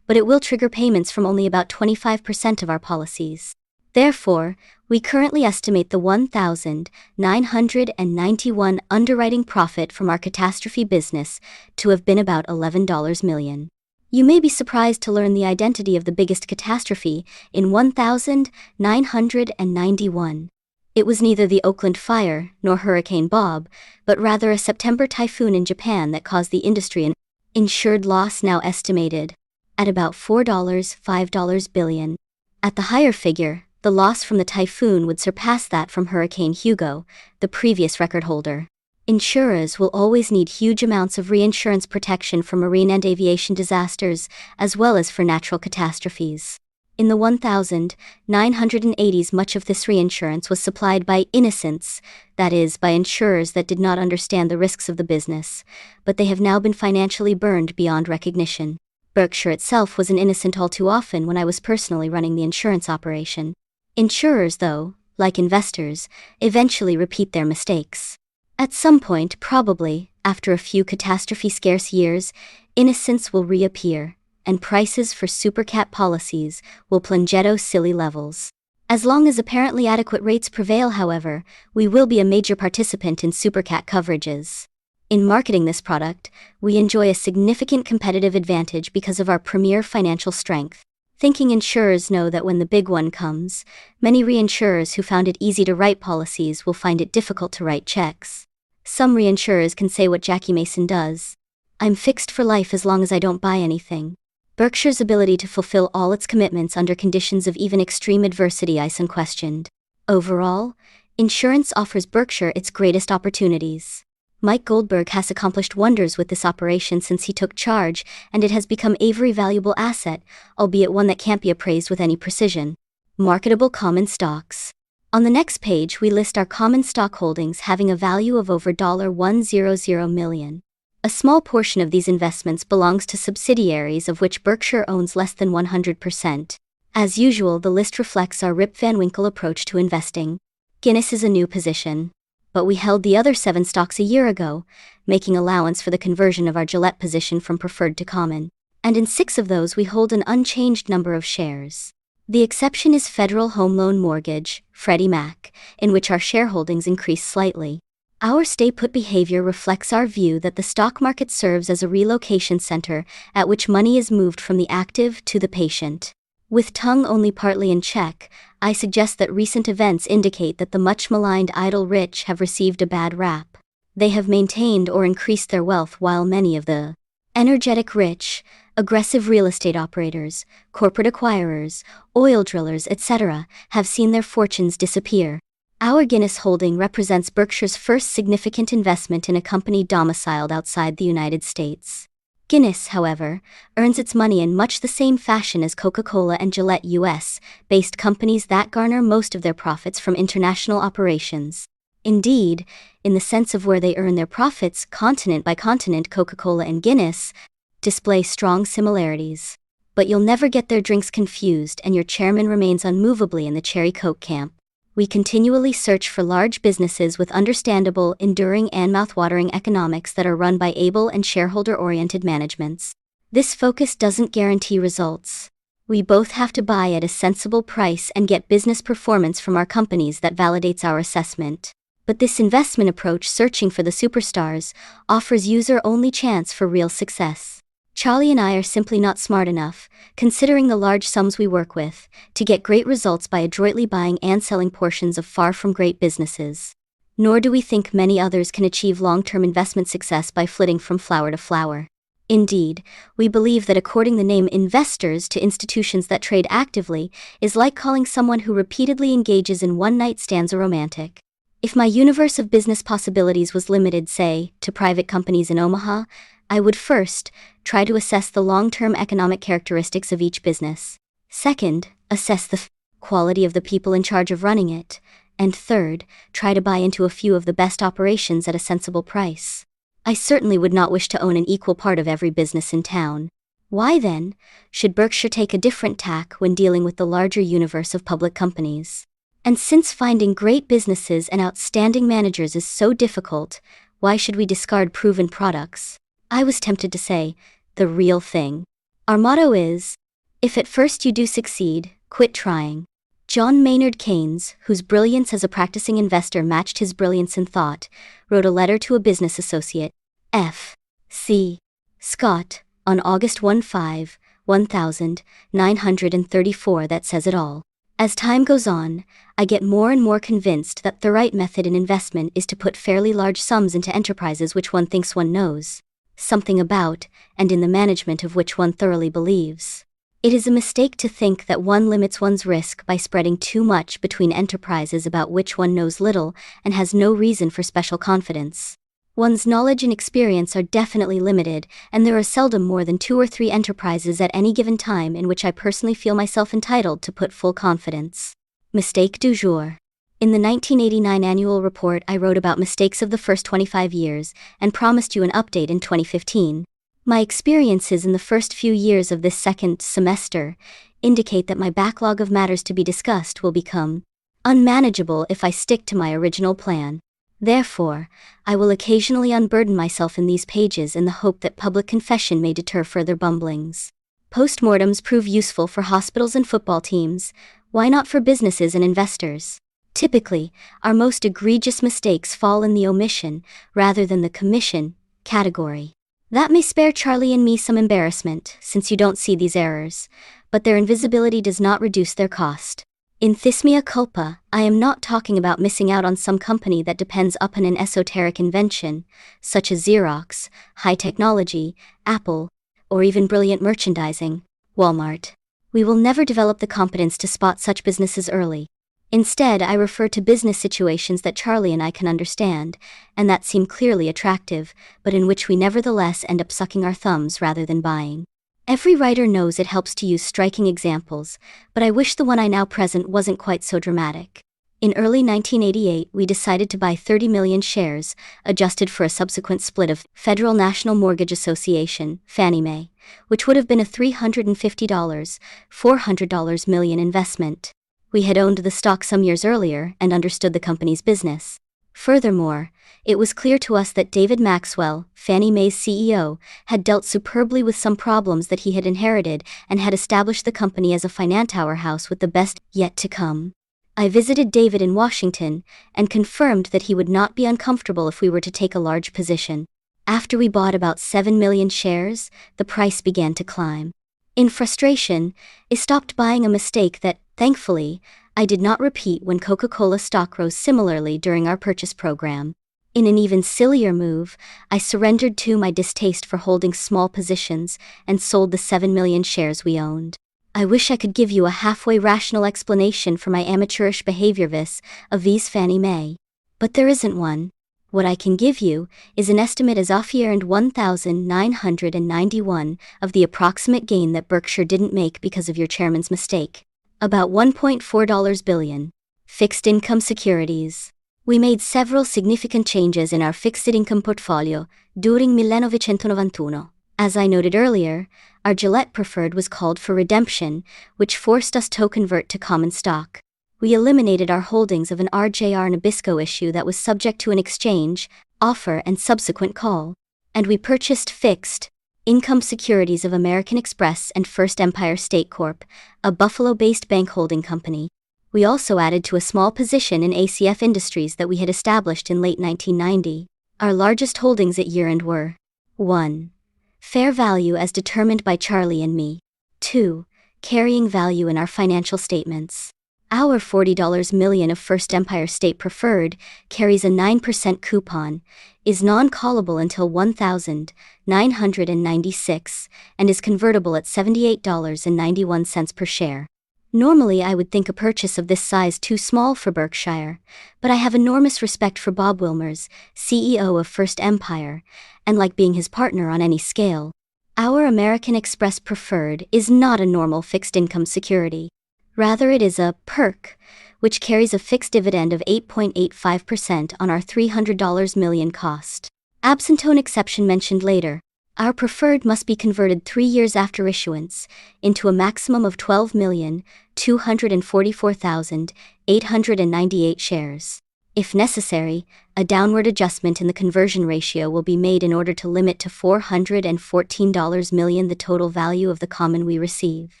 but it will trigger payments from only about 25% of our policies. Therefore, we currently estimate the 1,991 underwriting profit from our catastrophe business to have been about $11 million. You may be surprised to learn the identity of the biggest catastrophe in 1,991. It was neither the Oakland fire nor Hurricane Bob, but rather a September typhoon in Japan that caused the industry an insured loss now estimated at about $5 billion. At the higher figure, the loss from the typhoon would surpass that from Hurricane Hugo, the previous record holder. Insurers will always need huge amounts of reinsurance protection for marine and aviation disasters, as well as for natural catastrophes. In the 1980s, much of this reinsurance was supplied by innocents, that is, by insurers that did not understand the risks of the business, but they have now been financially burned beyond recognition. Berkshire itself was an innocent all too often when I was personally running the insurance operation. Insurers, though, like investors, eventually repeat their mistakes. At some point, probably, after a few catastrophe-scarce years, innocence will reappear, and prices for supercat policies will plunge to silly levels. As long as apparently adequate rates prevail, however, we will be a major participant in supercat coverages. In marketing this product, we enjoy a significant competitive advantage because of our premier financial strength. Thinking insurers know that when the big one comes, many reinsurers who found it easy to write policies will find it difficult to write checks. Some reinsurers can say what Jackie Mason does: "I'm fixed for life as long as I don't buy anything." Berkshire's ability to fulfill all its commitments under conditions of even extreme adversity is unquestioned. Overall, insurance offers Berkshire its greatest opportunities. Mike Goldberg has accomplished wonders with this operation since he took charge, and it has become a very valuable asset, albeit one that can't be appraised with any precision. Marketable common stocks. On the next page we list our common stock holdings having a value of over $100 million. A small portion of these investments belongs to subsidiaries of which Berkshire owns less than 100%. As usual, the list reflects our Rip Van Winkle approach to investing. Guinness is a new position, but we held the other 7 stocks a year ago, making allowance for the conversion of our Gillette position from preferred to common. And in 6 of those we hold an unchanged number of shares. The exception is Federal Home Loan Mortgage, Freddie Mac, in which our shareholdings increased slightly. Our stay-put behavior reflects our view that the stock market serves as a relocation center at which money is moved from the active to the patient. With tongue only partly in check, I suggest that recent events indicate that the much-maligned idle rich have received a bad rap. They have maintained or increased their wealth while many of the energetic rich, aggressive real estate operators, corporate acquirers, oil drillers, etc., have seen their fortunes disappear. Our Guinness holding represents Berkshire's first significant investment in a company domiciled outside the United States. Guinness, however, earns its money in much the same fashion as Coca-Cola and Gillette US-based companies that garner most of their profits from international operations. Indeed, in the sense of where they earn their profits, continent by continent, Coca-Cola and Guinness display strong similarities. But you'll never get their drinks confused, and your chairman remains unmovably in the Cherry Coke camp. We continually search for large businesses with understandable, enduring and mouth-watering economics that are run by able and shareholder-oriented managements. This focus doesn't guarantee results. We both have to buy at a sensible price and get business performance from our companies that validates our assessment. But this investment approach, searching for the superstars, offers user-only chance for real success. Charlie and I are simply not smart enough, considering the large sums we work with, to get great results by adroitly buying and selling portions of far from great businesses. Nor do we think many others can achieve long-term investment success by flitting from flower to flower. Indeed, we believe that according the name investors to institutions that trade actively is like calling someone who repeatedly engages in one-night stands a romantic. If my universe of business possibilities was limited, say, to private companies in Omaha, I would first try to assess the long-term economic characteristics of each business. Second, assess the quality of the people in charge of running it. And third, try to buy into a few of the best operations at a sensible price. I certainly would not wish to own an equal part of every business in town. Why then should Berkshire take a different tack when dealing with the larger universe of public companies? And since finding great businesses and outstanding managers is so difficult, why should we discard proven products? I was tempted to say, the real thing. Our motto is, if at first you do succeed, quit trying. John Maynard Keynes, whose brilliance as a practicing investor matched his brilliance in thought, wrote a letter to a business associate, F. C. Scott, on August 1934 that says it all. As time goes on, I get more and more convinced that the right method in investment is to put fairly large sums into enterprises which one thinks one knows something about, and in the management of which one thoroughly believes. It is a mistake to think that one limits one's risk by spreading too much between enterprises about which one knows little and has no reason for special confidence. One's knowledge and experience are definitely limited, and there are seldom more than 2 or 3 enterprises at any given time in which I personally feel myself entitled to put full confidence. Mistake du jour. In the 1989 annual report, I wrote about mistakes of the first 25 years and promised you an update in 2015. My experiences in the first few years of this second semester indicate that my backlog of matters to be discussed will become unmanageable if I stick to my original plan. Therefore, I will occasionally unburden myself in these pages in the hope that public confession may deter further bumblings. Postmortems prove useful for hospitals and football teams. Why not for businesses and investors? Typically, our most egregious mistakes fall in the omission rather than the commission category. That may spare Charlie and me some embarrassment, since you don't see these errors, but their invisibility does not reduce their cost. In this mea culpa, I am not talking about missing out on some company that depends upon an esoteric invention, such as Xerox, high technology, Apple, or even brilliant merchandising, Walmart. We will never develop the competence to spot such businesses early. Instead, I refer to business situations that Charlie and I can understand, and that seem clearly attractive, but in which we nevertheless end up sucking our thumbs rather than buying. Every writer knows it helps to use striking examples, but I wish the one I now present wasn't quite so dramatic. In early 1988, we decided to buy 30 million shares, adjusted for a subsequent split of Federal National Mortgage Association, Fannie Mae, which would have been a $350, $400 million investment. We had owned the stock some years earlier and understood the company's business. Furthermore, it was clear to us that David Maxwell, Fannie Mae's CEO, had dealt superbly with some problems that he had inherited and had established the company as a financial house with the best yet to come. I visited David in Washington and confirmed that he would not be uncomfortable if we were to take a large position. After we bought about 7 million shares, the price began to climb. In frustration, I stopped buying, a mistake that, thankfully, I did not repeat when Coca-Cola stock rose similarly during our purchase program. In an even sillier move, I surrendered to my distaste for holding small positions and sold the 7 million shares we owned. I wish I could give you a halfway rational explanation for my amateurish behavior vis-a-vis Fannie Mae. But there isn't one. What I can give you is an estimate as of year-end 1991 of the approximate gain that Berkshire didn't make because of your chairman's mistake. About $1.4 billion. Fixed income securities. We made several significant changes in our fixed income portfolio during 1991. As I noted earlier, our Gillette preferred was called for redemption, which forced us to convert to common stock. We eliminated our holdings of an RJR Nabisco issue that was subject to an exchange, offer and subsequent call. And we purchased fixed income securities of American Express and First Empire State Corp., a Buffalo-based bank holding company. We also added to a small position in ACF Industries that we had established in late 1990. Our largest holdings at year-end were 1. Fair value as determined by Charlie and me. 2. Carrying value in our financial statements. Our $40 million of First Empire State Preferred carries a 9% coupon, is non-callable until 1,996, and is convertible at $78.91 per share. Normally I would think a purchase of this size too small for Berkshire, but I have enormous respect for Bob Wilmers, CEO of First Empire, and like being his partner on any scale. Our American Express Preferred is not a normal fixed income security. Rather, it is a PERC, which carries a fixed dividend of 8.85% on our $300 million cost. Absentone exception mentioned later, our preferred must be converted 3 years after issuance into a maximum of 12,244,898 shares. If necessary, a downward adjustment in the conversion ratio will be made in order to limit to $414 million the total value of the common we receive.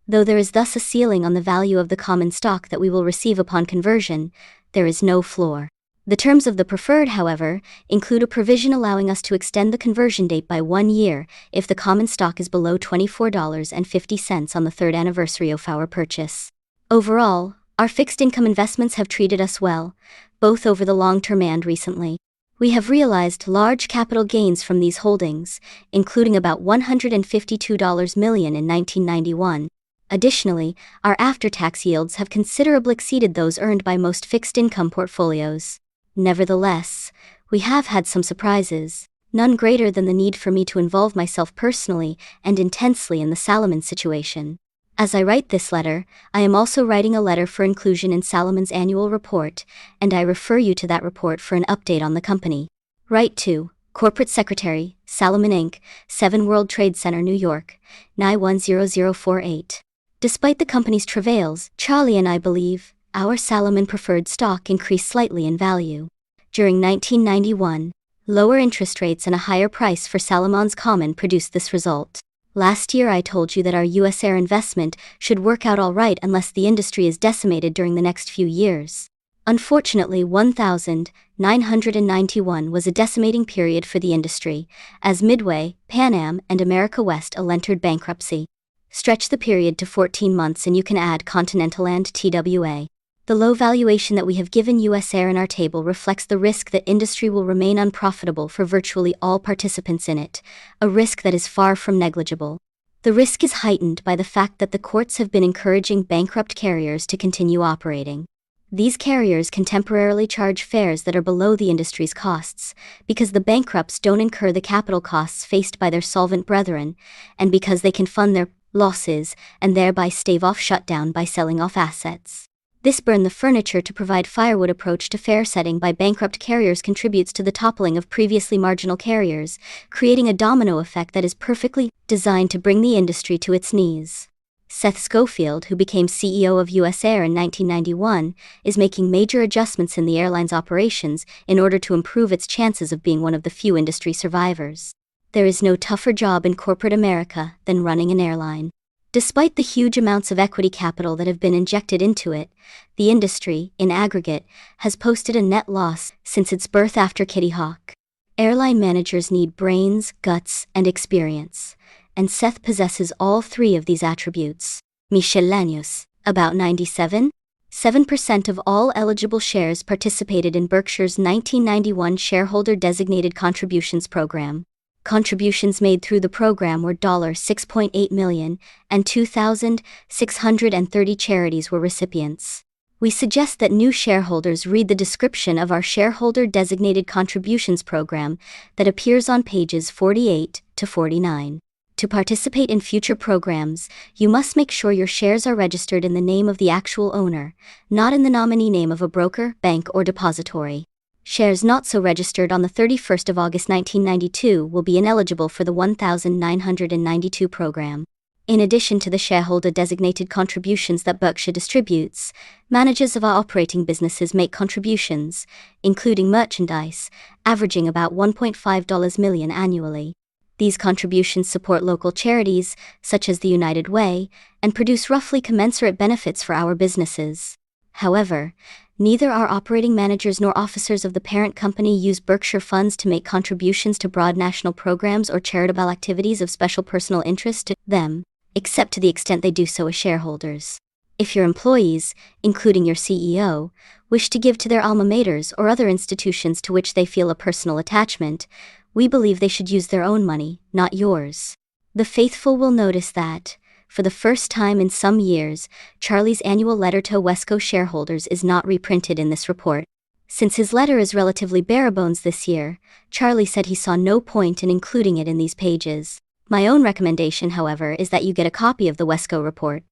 Though there is thus a ceiling on the value of the common stock that we will receive upon conversion, there is no floor. The terms of the preferred, however, include a provision allowing us to extend the conversion date by 1 year if the common stock is below $24.50 on the third anniversary of our purchase. Overall, our fixed income investments have treated us well, both over the long term and recently. We have realized large capital gains from these holdings, including about $152 million in 1991. Additionally, our after-tax yields have considerably exceeded those earned by most fixed income portfolios. Nevertheless, we have had some surprises, none greater than the need for me to involve myself personally and intensely in the Salomon situation. As I write this letter, I am also writing a letter for inclusion in Salomon's annual report, and I refer you to that report for an update on the company. Write to Corporate Secretary, Salomon Inc., 7 World Trade Center, New York, 910048. Despite the company's travails, Charlie and I believe our Salomon preferred stock increased slightly in value. During 1991, lower interest rates and a higher price for Salomon's common produced this result. Last year I told you that our US Air investment should work out all right unless the industry is decimated during the next few years. Unfortunately, 1991 was a decimating period for the industry, as Midway, Pan Am, and America West all entered bankruptcy. Stretch the period to 14 months and you can add Continental and TWA. The low valuation that we have given US Air in our table reflects the risk that industry will remain unprofitable for virtually all participants in it, a risk that is far from negligible. The risk is heightened by the fact that the courts have been encouraging bankrupt carriers to continue operating. These carriers can temporarily charge fares that are below the industry's costs, because the bankrupts don't incur the capital costs faced by their solvent brethren, and because they can fund their losses and thereby stave off shutdown by selling off assets. This burn the furniture to provide firewood approach to fare setting by bankrupt carriers contributes to the toppling of previously marginal carriers, creating a domino effect that is perfectly designed to bring the industry to its knees. Seth Schofield, who became CEO of US Air in 1991, is making major adjustments in the airline's operations in order to improve its chances of being one of the few industry survivors. There is no tougher job in corporate America than running an airline. Despite the huge amounts of equity capital that have been injected into it, the industry, in aggregate, has posted a net loss since its birth after Kitty Hawk. Airline managers need brains, guts, and experience, and Seth possesses all 3 of these attributes. Michel Lanius, about 97.7% of all eligible shares participated in Berkshire's 1991 Shareholder Designated Contributions Program. Contributions made through the program were $6.8 million, and 2,630 charities were recipients. We suggest that new shareholders read the description of our Shareholder Designated Contributions Program that appears on pages 48 to 49. To participate in future programs, you must make sure your shares are registered in the name of the actual owner, not in the nominee name of a broker, bank, or depository. Shares not so registered on the 31st of August 1992 will be ineligible for the 1992 program. In addition to the shareholder designated contributions that Berkshire distributes, managers of our operating businesses make contributions, including merchandise, averaging about $1.5 million annually. These contributions support local charities, such as the United Way, and produce roughly commensurate benefits for our businesses. However, neither our operating managers nor officers of the parent company use Berkshire funds to make contributions to broad national programs or charitable activities of special personal interest to them, except to the extent they do so as shareholders. If your employees, including your CEO, wish to give to their alma maters or other institutions to which they feel a personal attachment, we believe they should use their own money, not yours. The faithful will notice that, for the first time in some years, Charlie's annual letter to Wesco shareholders is not reprinted in this report. Since his letter is relatively bare-bones this year, Charlie said he saw no point in including it in these pages. My own recommendation, however, is that you get a copy of the Wesco report.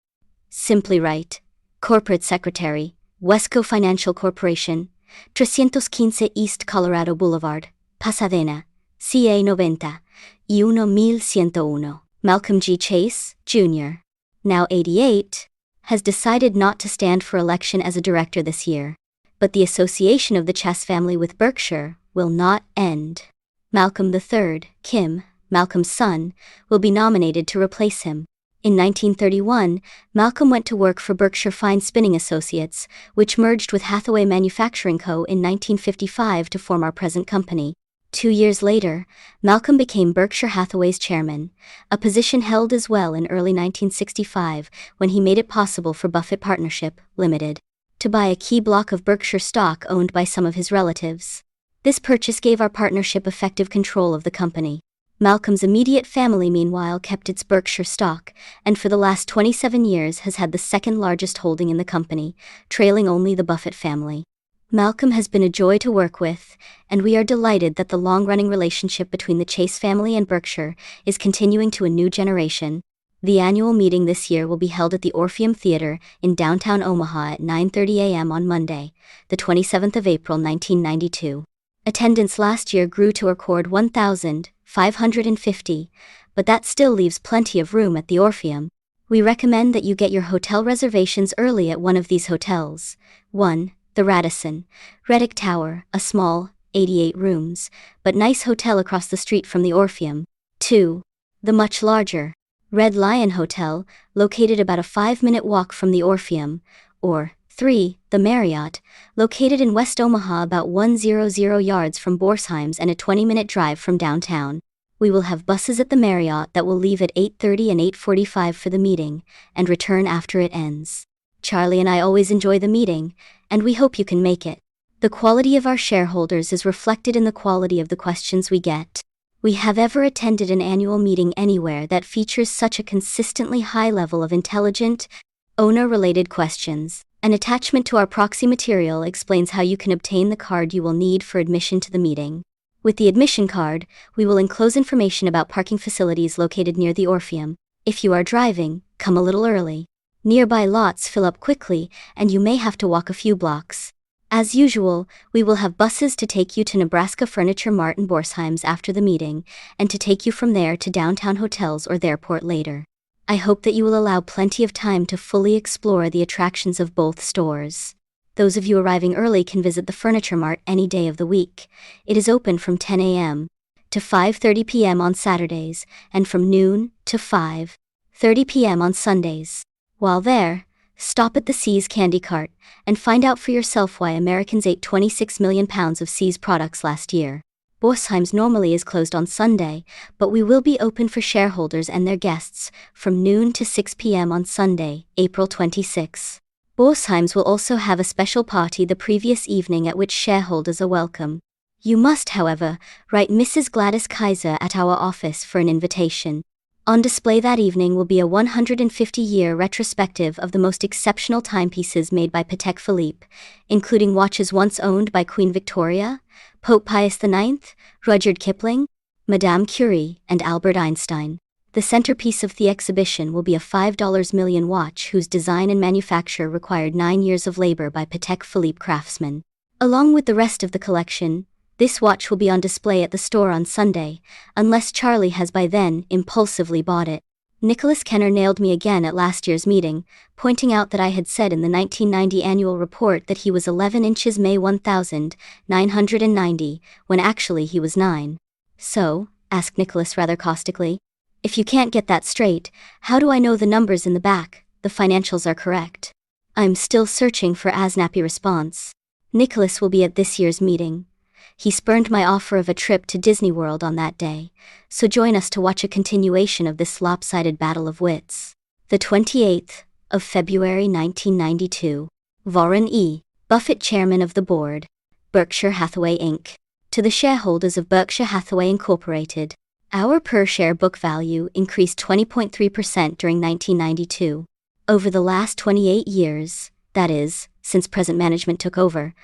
Simply write, Corporate Secretary, Wesco Financial Corporation, 315 East Colorado Boulevard, Pasadena, CA 90, y 1101. Malcolm G. Chase, Jr., now 88, has decided not to stand for election as a director this year, but the association of the Chase family with Berkshire will not end. Malcolm III, Kim, Malcolm's son, will be nominated to replace him. In 1931, Malcolm went to work for Berkshire Fine Spinning Associates, which merged with Hathaway Manufacturing Co. in 1955 to form our present company. 2 years later, Malcolm became Berkshire Hathaway's chairman, a position held as well in early 1965 when he made it possible for Buffett Partnership, Limited, to buy a key block of Berkshire stock owned by some of his relatives. This purchase gave our partnership effective control of the company. Malcolm's immediate family, meanwhile, kept its Berkshire stock, and for the last 27 years has had the second largest holding in the company, trailing only the Buffett family. Malcolm has been a joy to work with, and we are delighted that the long-running relationship between the Chase family and Berkshire is continuing to a new generation. The annual meeting this year will be held at the Orpheum Theater in downtown Omaha at 9:30 a.m. on Monday, the 27th of April 1992. Attendance last year grew to a record 1,550, but that still leaves plenty of room at the Orpheum. We recommend that you get your hotel reservations early at one of these hotels. 1. The Radisson, Reddick Tower, a small, 88 rooms, but nice hotel across the street from the Orpheum. 2. The much larger, Red Lion Hotel, located about a 5-minute walk from the Orpheum. Or 3. The Marriott, located in West Omaha about 100 yards from Borsheim's and a 20-minute drive from downtown. We will have buses at the Marriott that will leave at 8:30 and 8:45 for the meeting, and return after it ends. Charlie and I always enjoy the meeting, and we hope you can make it. The quality of our shareholders is reflected in the quality of the questions we get. We have ever attended an annual meeting anywhere that features such a consistently high level of intelligent, owner-related questions. An attachment to our proxy material explains how you can obtain the card you will need for admission to the meeting. With the admission card, we will enclose information about parking facilities located near the Orpheum. If you are driving, come a little early. Nearby lots fill up quickly, and you may have to walk a few blocks. As usual, we will have buses to take you to Nebraska Furniture Mart in Borsheim's after the meeting, and to take you from there to downtown hotels or the airport later. I hope that you will allow plenty of time to fully explore the attractions of both stores. Those of you arriving early can visit the Furniture Mart any day of the week. It is open from 10 a.m. to 5:30 p.m. on Saturdays, and from noon to 5:30 p.m. on Sundays. While there, stop at the See's Candy Cart and find out for yourself why Americans ate 26 million pounds of See's products last year. Borsheim's normally is closed on Sunday, but we will be open for shareholders and their guests from noon to 6 p.m. on Sunday, April 26. Borsheim's will also have a special party the previous evening at which shareholders are welcome. You must, however, write Mrs. Gladys Kaiser at our office for an invitation. On display that evening will be a 150-year retrospective of the most exceptional timepieces made by Patek Philippe, including watches once owned by Queen Victoria, Pope Pius IX, Rudyard Kipling, Madame Curie, and Albert Einstein. The centerpiece of the exhibition will be a $5 million watch whose design and manufacture required 9 years of labor by Patek Philippe craftsmen. Along with the rest of the collection, this watch will be on display at the store on Sunday, unless Charlie has by then impulsively bought it. Nicholas Kenner nailed me again at last year's meeting, pointing out that I had said in the 1990 annual report that he was 11 inches May 1990, when actually he was 9. So, asked Nicholas rather caustically, if you can't get that straight, how do I know the numbers in the back, the financials are correct? I'm still searching for a snappy response. Nicholas will be at this year's meeting. He spurned my offer of a trip to Disney World on that day, so join us to watch a continuation of this lopsided battle of wits. The 28th, of February 1992. Warren E. Buffett, Chairman of the Board, Berkshire Hathaway Inc. To the shareholders of Berkshire Hathaway Incorporated, our per-share book value increased 20.3% during 1992. Over the last 28 years, that is, since present management took over,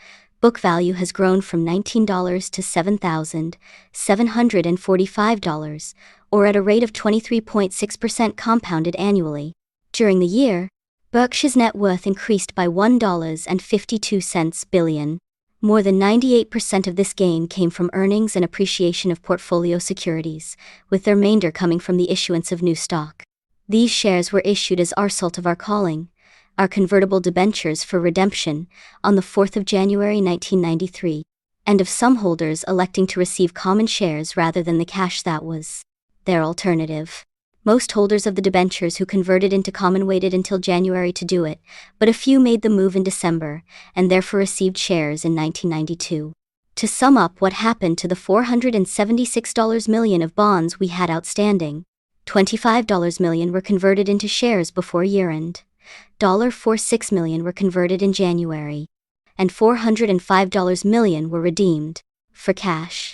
book value has grown from $19 to $7,745, or at a rate of 23.6% compounded annually. During the year, Berkshire's net worth increased by $1.52 billion. More than 98% of this gain came from earnings and appreciation of portfolio securities, with the remainder coming from the issuance of new stock. These shares were issued as a result of our calling our convertible debentures for redemption on the 4th of January 1993, and of some holders electing to receive common shares rather than the cash that was their alternative. Most holders of the debentures who converted into common waited until January to do it, but a few made the move in December, and therefore received shares in 1992. To sum up what happened to the $476 million of bonds we had outstanding, $25 million were converted into shares before year-end, $46 million were converted in January, and $405 million were redeemed for cash.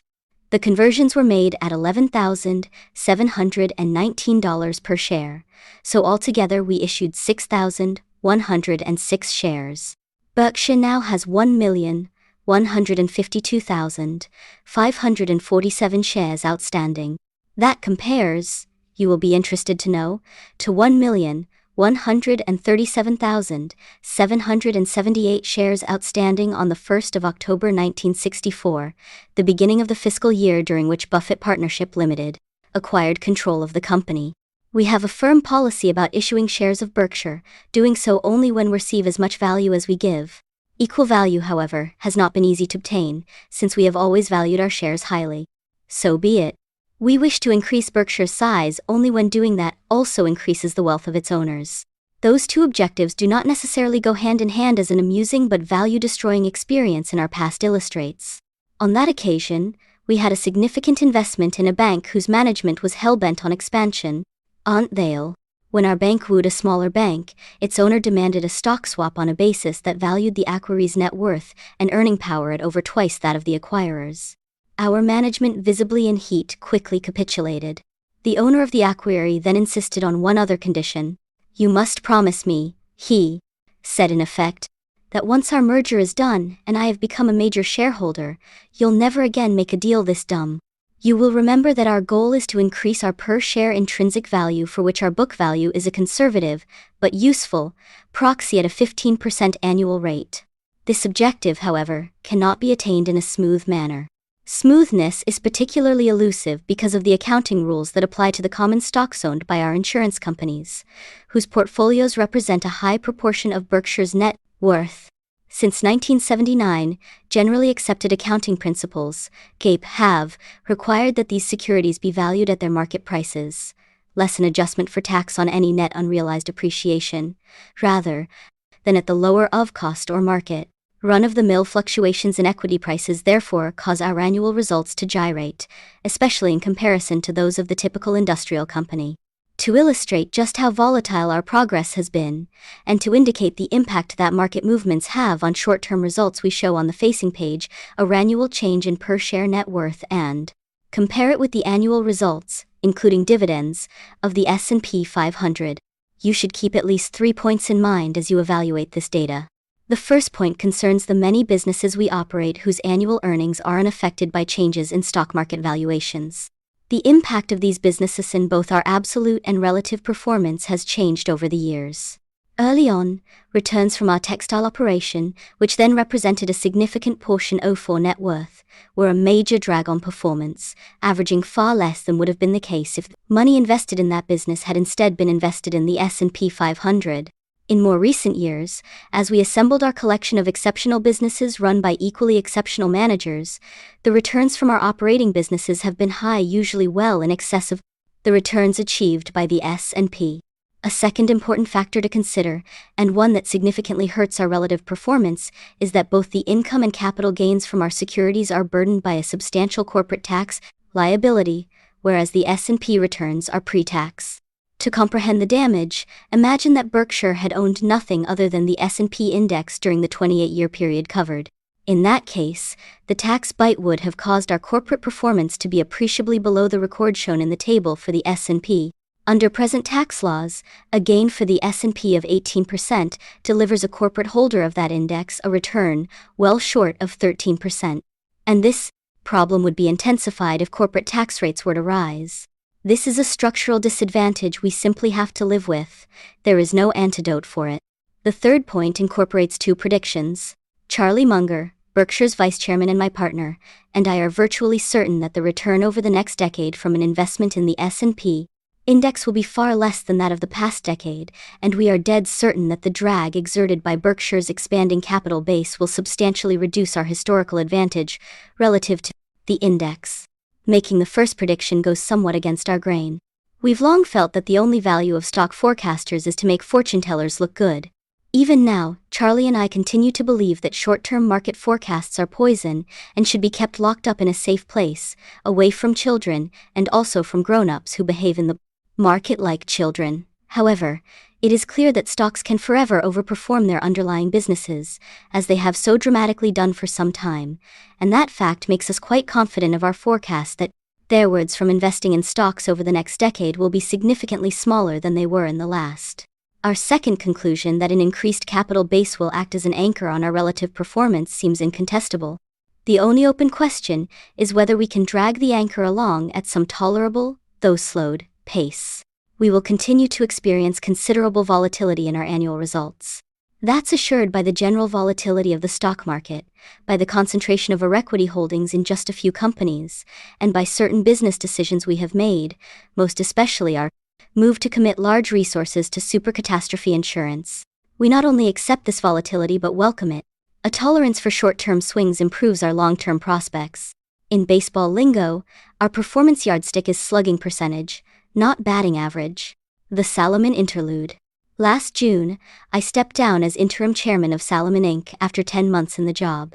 The conversions were made at $11,719 per share, so altogether we issued 6,106 shares. Berkshire now has 1,152,547 shares outstanding. That compares, you will be interested to know, to 1,137,778 shares outstanding on the 1st of October 1964, the beginning of the fiscal year during which Buffett Partnership Limited acquired control of the company. We have a firm policy about issuing shares of Berkshire, doing so only when we receive as much value as we give. Equal value, however, has not been easy to obtain, since we have always valued our shares highly. So be it. We wish to increase Berkshire's size only when doing that also increases the wealth of its owners. Those two objectives do not necessarily go hand in hand, as an amusing but value-destroying experience in our past illustrates. On that occasion, we had a significant investment in a bank whose management was hell-bent on expansion. Aunt Thale. When our bank wooed a smaller bank, its owner demanded a stock swap on a basis that valued the acquiree's net worth and earning power at over twice that of the acquirers. Our management, visibly in heat, quickly capitulated. The owner of the acquiree then insisted on one other condition. "You must promise me," he said in effect, "that once our merger is done and I have become a major shareholder, you'll never again make a deal this dumb. You will remember that our goal is to increase our per-share intrinsic value, for which our book value is a conservative, but useful, proxy at a 15% annual rate. This objective, however, cannot be attained in a smooth manner. Smoothness is particularly elusive because of the accounting rules that apply to the common stocks owned by our insurance companies, whose portfolios represent a high proportion of Berkshire's net worth. Since 1979, generally accepted accounting principles, GAAP, have required that these securities be valued at their market prices, less an adjustment for tax on any net unrealized appreciation, rather than at the lower of cost or market. Run-of-the-mill fluctuations in equity prices therefore cause our annual results to gyrate, especially in comparison to those of the typical industrial company. To illustrate just how volatile our progress has been, and to indicate the impact that market movements have on short-term results, we show on the facing page our annual change in per-share net worth and compare it with the annual results, including dividends, of the S&P 500. You should keep at least 3 points in mind as you evaluate this data. The first point concerns the many businesses we operate whose annual earnings are unaffected by changes in stock market valuations. The impact of these businesses in both our absolute and relative performance has changed over the years. Early on, returns from our textile operation, which then represented a significant portion of our net worth, were a major drag on performance, averaging far less than would have been the case if money invested in that business had instead been invested in the S&P 500. In more recent years, as we assembled our collection of exceptional businesses run by equally exceptional managers, the returns from our operating businesses have been high, usually well in excess of the returns achieved by the S&P. A second important factor to consider, and one that significantly hurts our relative performance, is that both the income and capital gains from our securities are burdened by a substantial corporate tax liability, whereas the S&P returns are pre-tax. To comprehend the damage, imagine that Berkshire had owned nothing other than the S&P index during the 28-year period covered. In that case, the tax bite would have caused our corporate performance to be appreciably below the record shown in the table for the S&P. Under present tax laws, a gain for the S&P of 18% delivers a corporate holder of that index a return well short of 13%. And this problem would be intensified if corporate tax rates were to rise. This is a structural disadvantage we simply have to live with. There is no antidote for it. The third point incorporates two predictions. Charlie Munger, Berkshire's vice chairman and my partner, and I are virtually certain that the return over the next decade from an investment in the S&P index will be far less than that of the past decade, and we are dead certain that the drag exerted by Berkshire's expanding capital base will substantially reduce our historical advantage relative to the index. Making the first prediction goes somewhat against our grain. We've long felt that the only value of stock forecasters is to make fortune tellers look good. Even now, Charlie and I continue to believe that short-term market forecasts are poison and should be kept locked up in a safe place, away from children and also from grown-ups who behave in the market like children. However, it is clear that stocks can forever overperform their underlying businesses, as they have so dramatically done for some time, and that fact makes us quite confident of our forecast that their rewards from investing in stocks over the next decade will be significantly smaller than they were in the last. Our second conclusion, that an increased capital base will act as an anchor on our relative performance, seems incontestable. The only open question is whether we can drag the anchor along at some tolerable, though slowed, pace. We will continue to experience considerable volatility in our annual results. That's assured by the general volatility of the stock market, by the concentration of our equity holdings in just a few companies, and by certain business decisions we have made, most especially our move to commit large resources to supercatastrophe insurance. We not only accept this volatility but welcome it. A tolerance for short-term swings improves our long-term prospects. In baseball lingo, our performance yardstick is slugging percentage, not batting average. The Salomon Interlude. Last June, I stepped down as interim chairman of Salomon Inc. after 10 months in the job.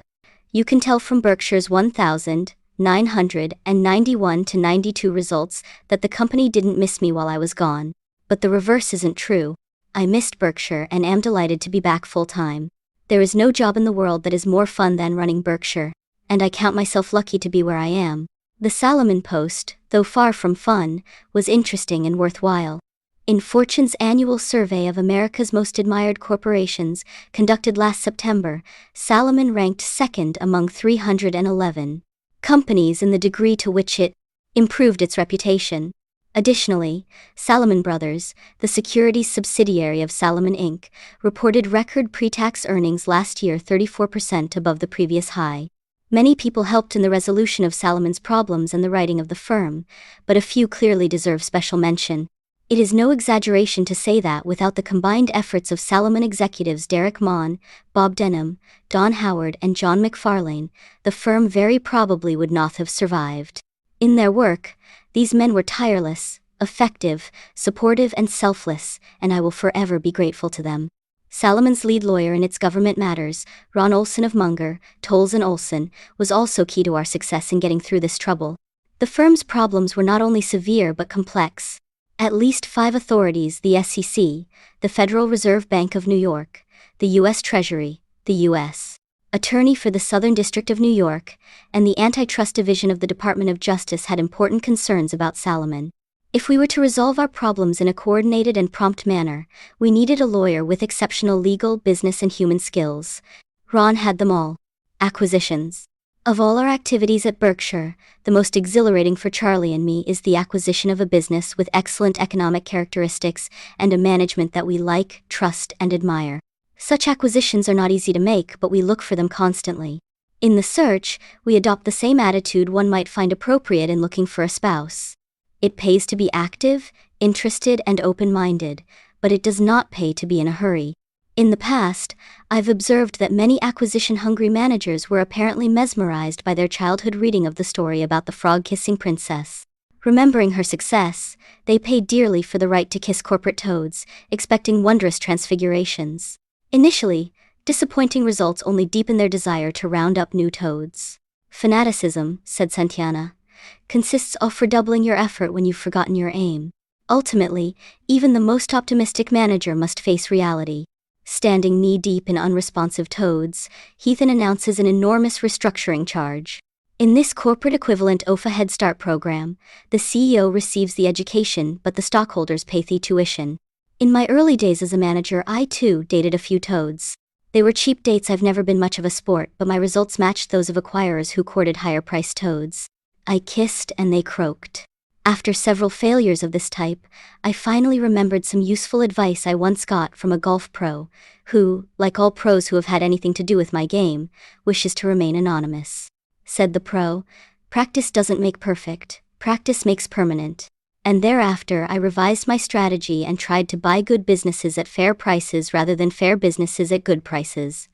You can tell from Berkshire's 1,991 to 92 results that the company didn't miss me while I was gone. But the reverse isn't true. I missed Berkshire and am delighted to be back full-time. There is no job in the world that is more fun than running Berkshire, and I count myself lucky to be where I am. The Salomon Post, though far from fun, was interesting and worthwhile. In Fortune's annual survey of America's most admired corporations, conducted last September, Salomon ranked second among 311 companies in the degree to which it improved its reputation. Additionally, Salomon Brothers, the securities subsidiary of Salomon Inc., reported record pre-tax earnings last year, 34% above the previous high. Many people helped in the resolution of Salomon's problems and the writing of the firm, but a few clearly deserve special mention. It is no exaggeration to say that without the combined efforts of Salomon executives Derek Mahn, Bob Denham, Don Howard and John McFarlane, the firm very probably would not have survived. In their work, these men were tireless, effective, supportive and selfless, and I will forever be grateful to them. Salomon's lead lawyer in its government matters, Ron Olson of Munger, Tolles and Olson, was also key to our success in getting through this trouble. The firm's problems were not only severe but complex. At least 5 authorities, the SEC, the Federal Reserve Bank of New York, the U.S. Treasury, the U.S. Attorney for the Southern District of New York, and the Antitrust Division of the Department of Justice had important concerns about Salomon. If we were to resolve our problems in a coordinated and prompt manner, we needed a lawyer with exceptional legal, business and human skills. Ron had them all. Acquisitions. Of all our activities at Berkshire, the most exhilarating for Charlie and me is the acquisition of a business with excellent economic characteristics and a management that we like, trust and admire. Such acquisitions are not easy to make, but we look for them constantly. In the search, we adopt the same attitude one might find appropriate in looking for a spouse. It pays to be active, interested, and open-minded, but it does not pay to be in a hurry. In the past, I've observed that many acquisition-hungry managers were apparently mesmerized by their childhood reading of the story about the frog-kissing princess. Remembering her success, they paid dearly for the right to kiss corporate toads, expecting wondrous transfigurations. Initially, disappointing results only deepened their desire to round up new toads. Fanaticism, said Santayana, consists of redoubling your effort when you've forgotten your aim. Ultimately, even the most optimistic manager must face reality. Standing knee-deep in unresponsive toads, Heathen announces an enormous restructuring charge. In this corporate equivalent OFA Head Start program, the CEO receives the education but the stockholders pay the tuition. In my early days as a manager, I too dated a few toads. They were cheap dates. I've never been much of a sport, but my results matched those of acquirers who courted higher-priced toads. I kissed and they croaked. After several failures of this type, I finally remembered some useful advice I once got from a golf pro, who, like all pros who have had anything to do with my game, wishes to remain anonymous. Said the pro, "Practice doesn't make perfect, practice makes permanent." And thereafter I revised my strategy and tried to buy good businesses at fair prices rather than fair businesses at good prices.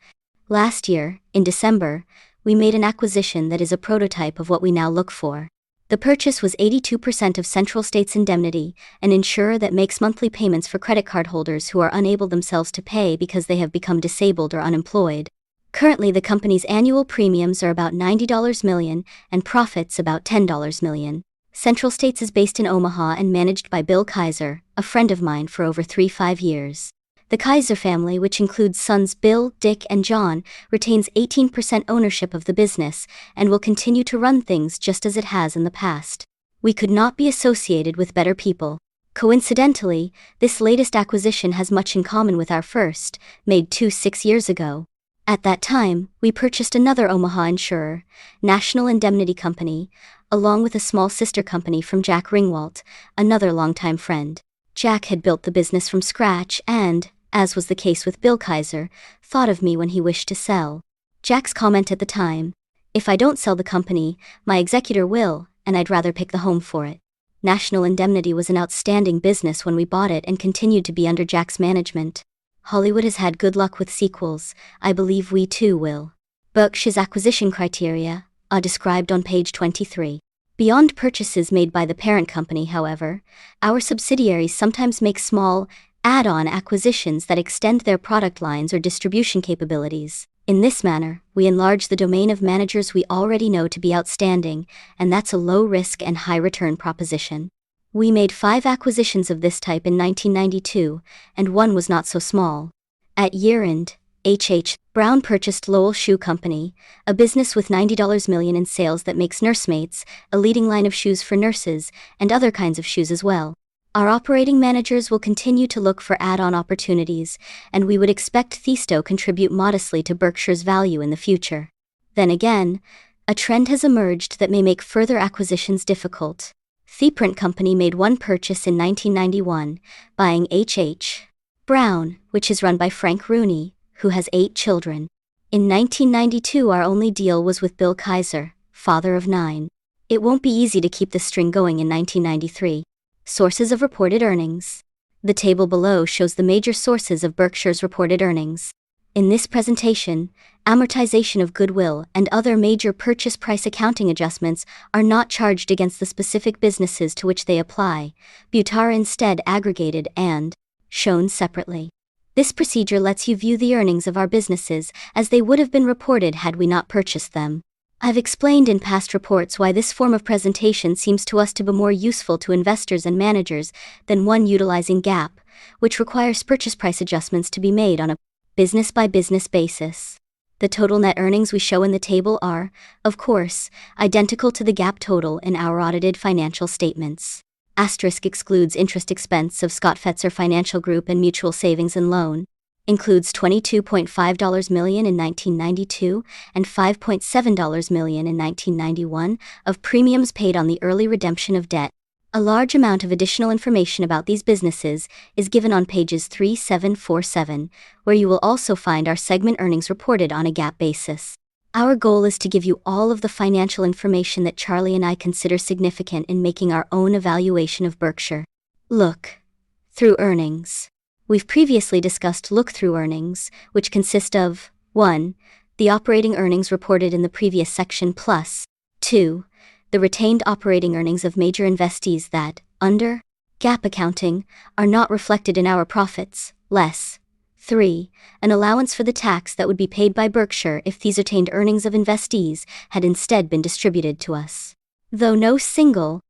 Last year, in December, we made an acquisition that is a prototype of what we now look for. The purchase was 82% of Central States Indemnity, an insurer that makes monthly payments for credit card holders who are unable themselves to pay because they have become disabled or unemployed. Currently, the company's annual premiums are about $90 million and profits about $10 million. Central States is based in Omaha and managed by Bill Kaiser, a friend of mine for over 5 years. The Kaiser family, which includes sons Bill, Dick, and John, retains 18% ownership of the business and will continue to run things just as it has in the past. We could not be associated with better people. Coincidentally, this latest acquisition has much in common with our first, made 6 years ago. At that time, we purchased another Omaha insurer, National Indemnity Company, along with a small sister company from Jack Ringwalt, another longtime friend. Jack had built the business from scratch and, as was the case with Bill Kaiser, thought of me when he wished to sell. Jack's comment at the time, "If I don't sell the company, my executor will, and I'd rather pick the home for it." National Indemnity was an outstanding business when we bought it and continued to be under Jack's management. Hollywood has had good luck with sequels. I believe we too will. Berkshire's acquisition criteria are described on page 23. Beyond purchases made by the parent company, however, our subsidiaries sometimes make small, add-on acquisitions that extend their product lines or distribution capabilities. In this manner, we enlarge the domain of managers we already know to be outstanding, and that's a low-risk and high-return proposition. We made 5 acquisitions of this type in 1992, and one was not so small. At year-end, H.H. Brown purchased Lowell Shoe Company, a business with $90 million in sales that makes Nursemates, a leading line of shoes for nurses, and other kinds of shoes as well. Our operating managers will continue to look for add-on opportunities, and we would expect Thisto contribute modestly to Berkshire's value in the future. Then again, a trend has emerged that may make further acquisitions difficult. ThePrint Company made one purchase in 1991, buying H.H. Brown, which is run by Frank Rooney, who has 8 children. In 1992, our only deal was with Bill Kaiser, father of 9. It won't be easy to keep this string going in 1993. Sources of reported earnings. The table below shows the major sources of Berkshire's reported earnings. In this presentation, amortization of goodwill and other major purchase price accounting adjustments are not charged against the specific businesses to which they apply, but are instead aggregated and shown separately. This procedure lets you view the earnings of our businesses as they would have been reported had we not purchased them. I've explained in past reports why this form of presentation seems to us to be more useful to investors and managers than one utilizing GAAP, which requires purchase price adjustments to be made on a business-by-business basis. The total net earnings we show in the table are, of course, identical to the GAAP total in our audited financial statements. Asterisk excludes interest expense of Scott Fetzer Financial Group and Mutual Savings and Loan. Includes $22.5 million in 1992 and $5.7 million in 1991 of premiums paid on the early redemption of debt. A large amount of additional information about these businesses is given on pages 3747, where you will also find our segment earnings reported on a GAAP basis. Our goal is to give you all of the financial information that Charlie and I consider significant in making our own evaluation of Berkshire. Look-through earnings. We've previously discussed look-through earnings, which consist of 1. The operating earnings reported in the previous section plus 2. The retained operating earnings of major investees that, under GAAP accounting, are not reflected in our profits, less 3. An allowance for the tax that would be paid by Berkshire if these retained earnings of investees had instead been distributed to us. Though no single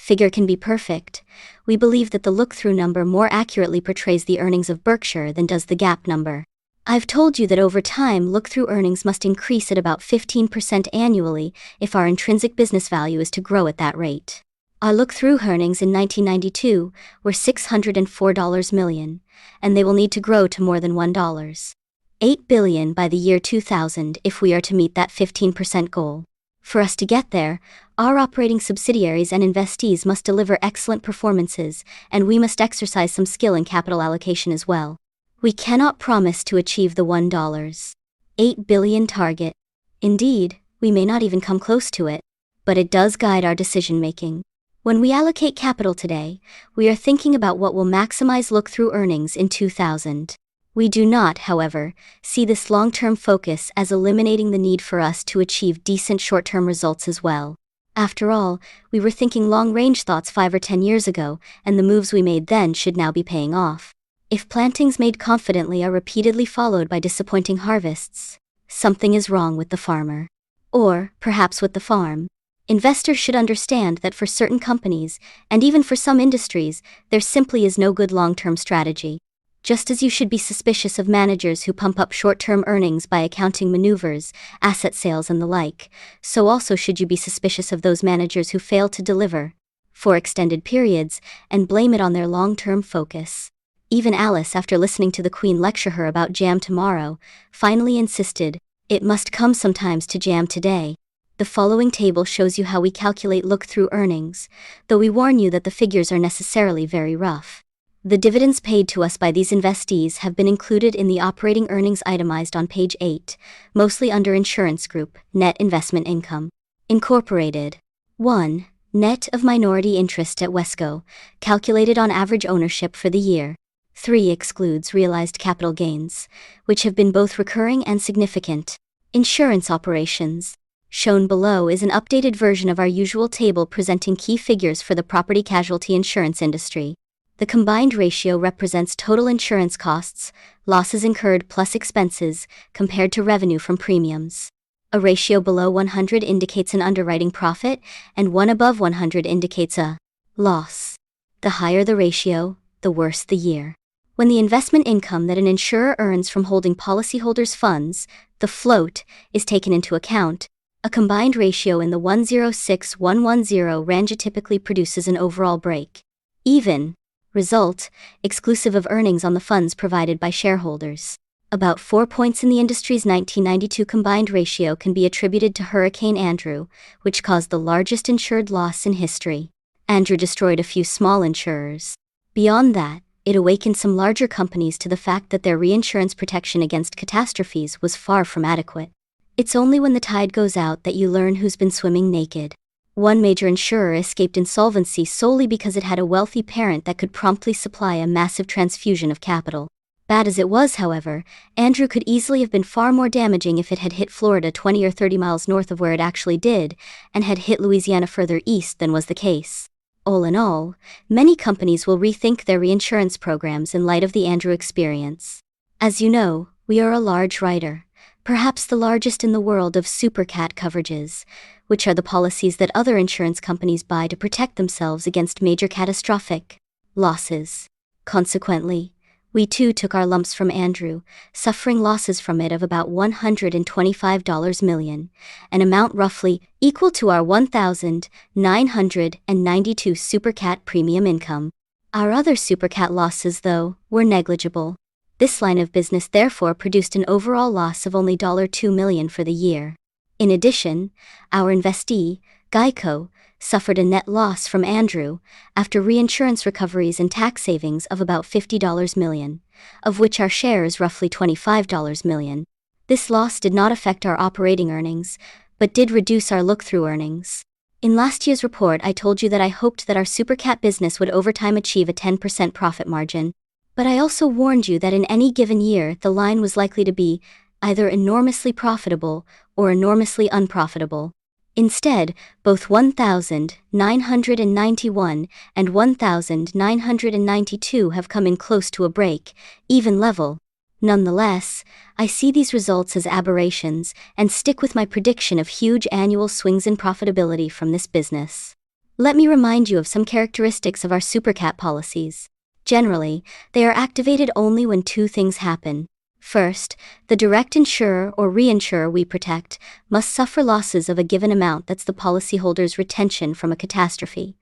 figure can be perfect, we believe that the look-through number more accurately portrays the earnings of Berkshire than does the GAAP number. I've told you that over time look-through earnings must increase at about 15% annually if our intrinsic business value is to grow at that rate. Our look-through earnings in 1992 were $604 million, and they will need to grow to more than $1.8 billion by the year 2000 if we are to meet that 15% goal. For us to get there, our operating subsidiaries and investees must deliver excellent performances, and we must exercise some skill in capital allocation as well. We cannot promise to achieve the $1.8 billion target. Indeed, we may not even come close to it, but it does guide our decision-making. When we allocate capital today, we are thinking about what will maximize look-through earnings in 2000. We do not, however, see this long-term focus as eliminating the need for us to achieve decent short-term results as well. After all, we were thinking long-range thoughts 5 or 10 years ago, and the moves we made then should now be paying off. If plantings made confidently are repeatedly followed by disappointing harvests, something is wrong with the farmer. Or, perhaps with the farm. Investors should understand that for certain companies, and even for some industries, there simply is no good long-term strategy. Just as you should be suspicious of managers who pump up short-term earnings by accounting maneuvers, asset sales and the like, so also should you be suspicious of those managers who fail to deliver, for extended periods, and blame it on their long-term focus. Even Alice, after listening to the Queen lecture her about jam tomorrow, finally insisted, "It must come sometimes to jam today." The following table shows you how we calculate look-through earnings, though we warn you that the figures are necessarily very rough. The dividends paid to us by these investees have been included in the operating earnings itemized on page 8, mostly under Insurance Group, Net Investment Income. Incorporated. 1. Net of minority interest at Wesco, calculated on average ownership for the year. 3. Excludes realized capital gains, which have been both recurring and significant. Insurance operations. Shown below is an updated version of our usual table presenting key figures for the property casualty insurance industry. The combined ratio represents total insurance costs, losses incurred plus expenses, compared to revenue from premiums. A ratio below 100 indicates an underwriting profit, and one above 100 indicates a loss. The higher the ratio, the worse the year. When the investment income that an insurer earns from holding policyholders' funds, the float, is taken into account, a combined ratio in the 106-110 range typically produces an overall break-even result, exclusive of earnings on the funds provided by shareholders. About 4 points in the industry's 1992 combined ratio can be attributed to Hurricane Andrew, which caused the largest insured loss in history. Andrew destroyed a few small insurers. Beyond that, it awakened some larger companies to the fact that their reinsurance protection against catastrophes was far from adequate. It's only when the tide goes out that you learn who's been swimming naked. One major insurer escaped insolvency solely because it had a wealthy parent that could promptly supply a massive transfusion of capital. Bad as it was, however, Andrew could easily have been far more damaging if it had hit Florida 20 or 30 miles north of where it actually did, and had hit Louisiana further east than was the case. All in all, many companies will rethink their reinsurance programs in light of the Andrew experience. As you know, we are a large writer, perhaps the largest in the world of supercat coverages, which are the policies that other insurance companies buy to protect themselves against major catastrophic losses. Consequently, we too took our lumps from Andrew, suffering losses from it of about $125 million, an amount roughly equal to our 1,992 supercat premium income. Our other supercat losses, though, were negligible. This line of business therefore produced an overall loss of only $2 million for the year. In addition, our investee, Geico, suffered a net loss from Andrew after reinsurance recoveries and tax savings of about $50 million, of which our share is roughly $25 million. This loss did not affect our operating earnings, but did reduce our look-through earnings. In last year's report, I told you that I hoped that our supercat business would over time achieve a 10% profit margin, but I also warned you that in any given year the line was likely to be either enormously profitable or enormously unprofitable. Instead, both 1,991 and 1,992 have come in close to a break-even level. Nonetheless, I see these results as aberrations and stick with my prediction of huge annual swings in profitability from this business. Let me remind you of some characteristics of our SuperCat policies. Generally, they are activated only when two things happen. First, the direct insurer or reinsurer we protect must suffer losses of a given amount that's the policyholder's retention from a catastrophe.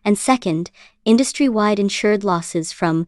And second, industry-wide insured losses from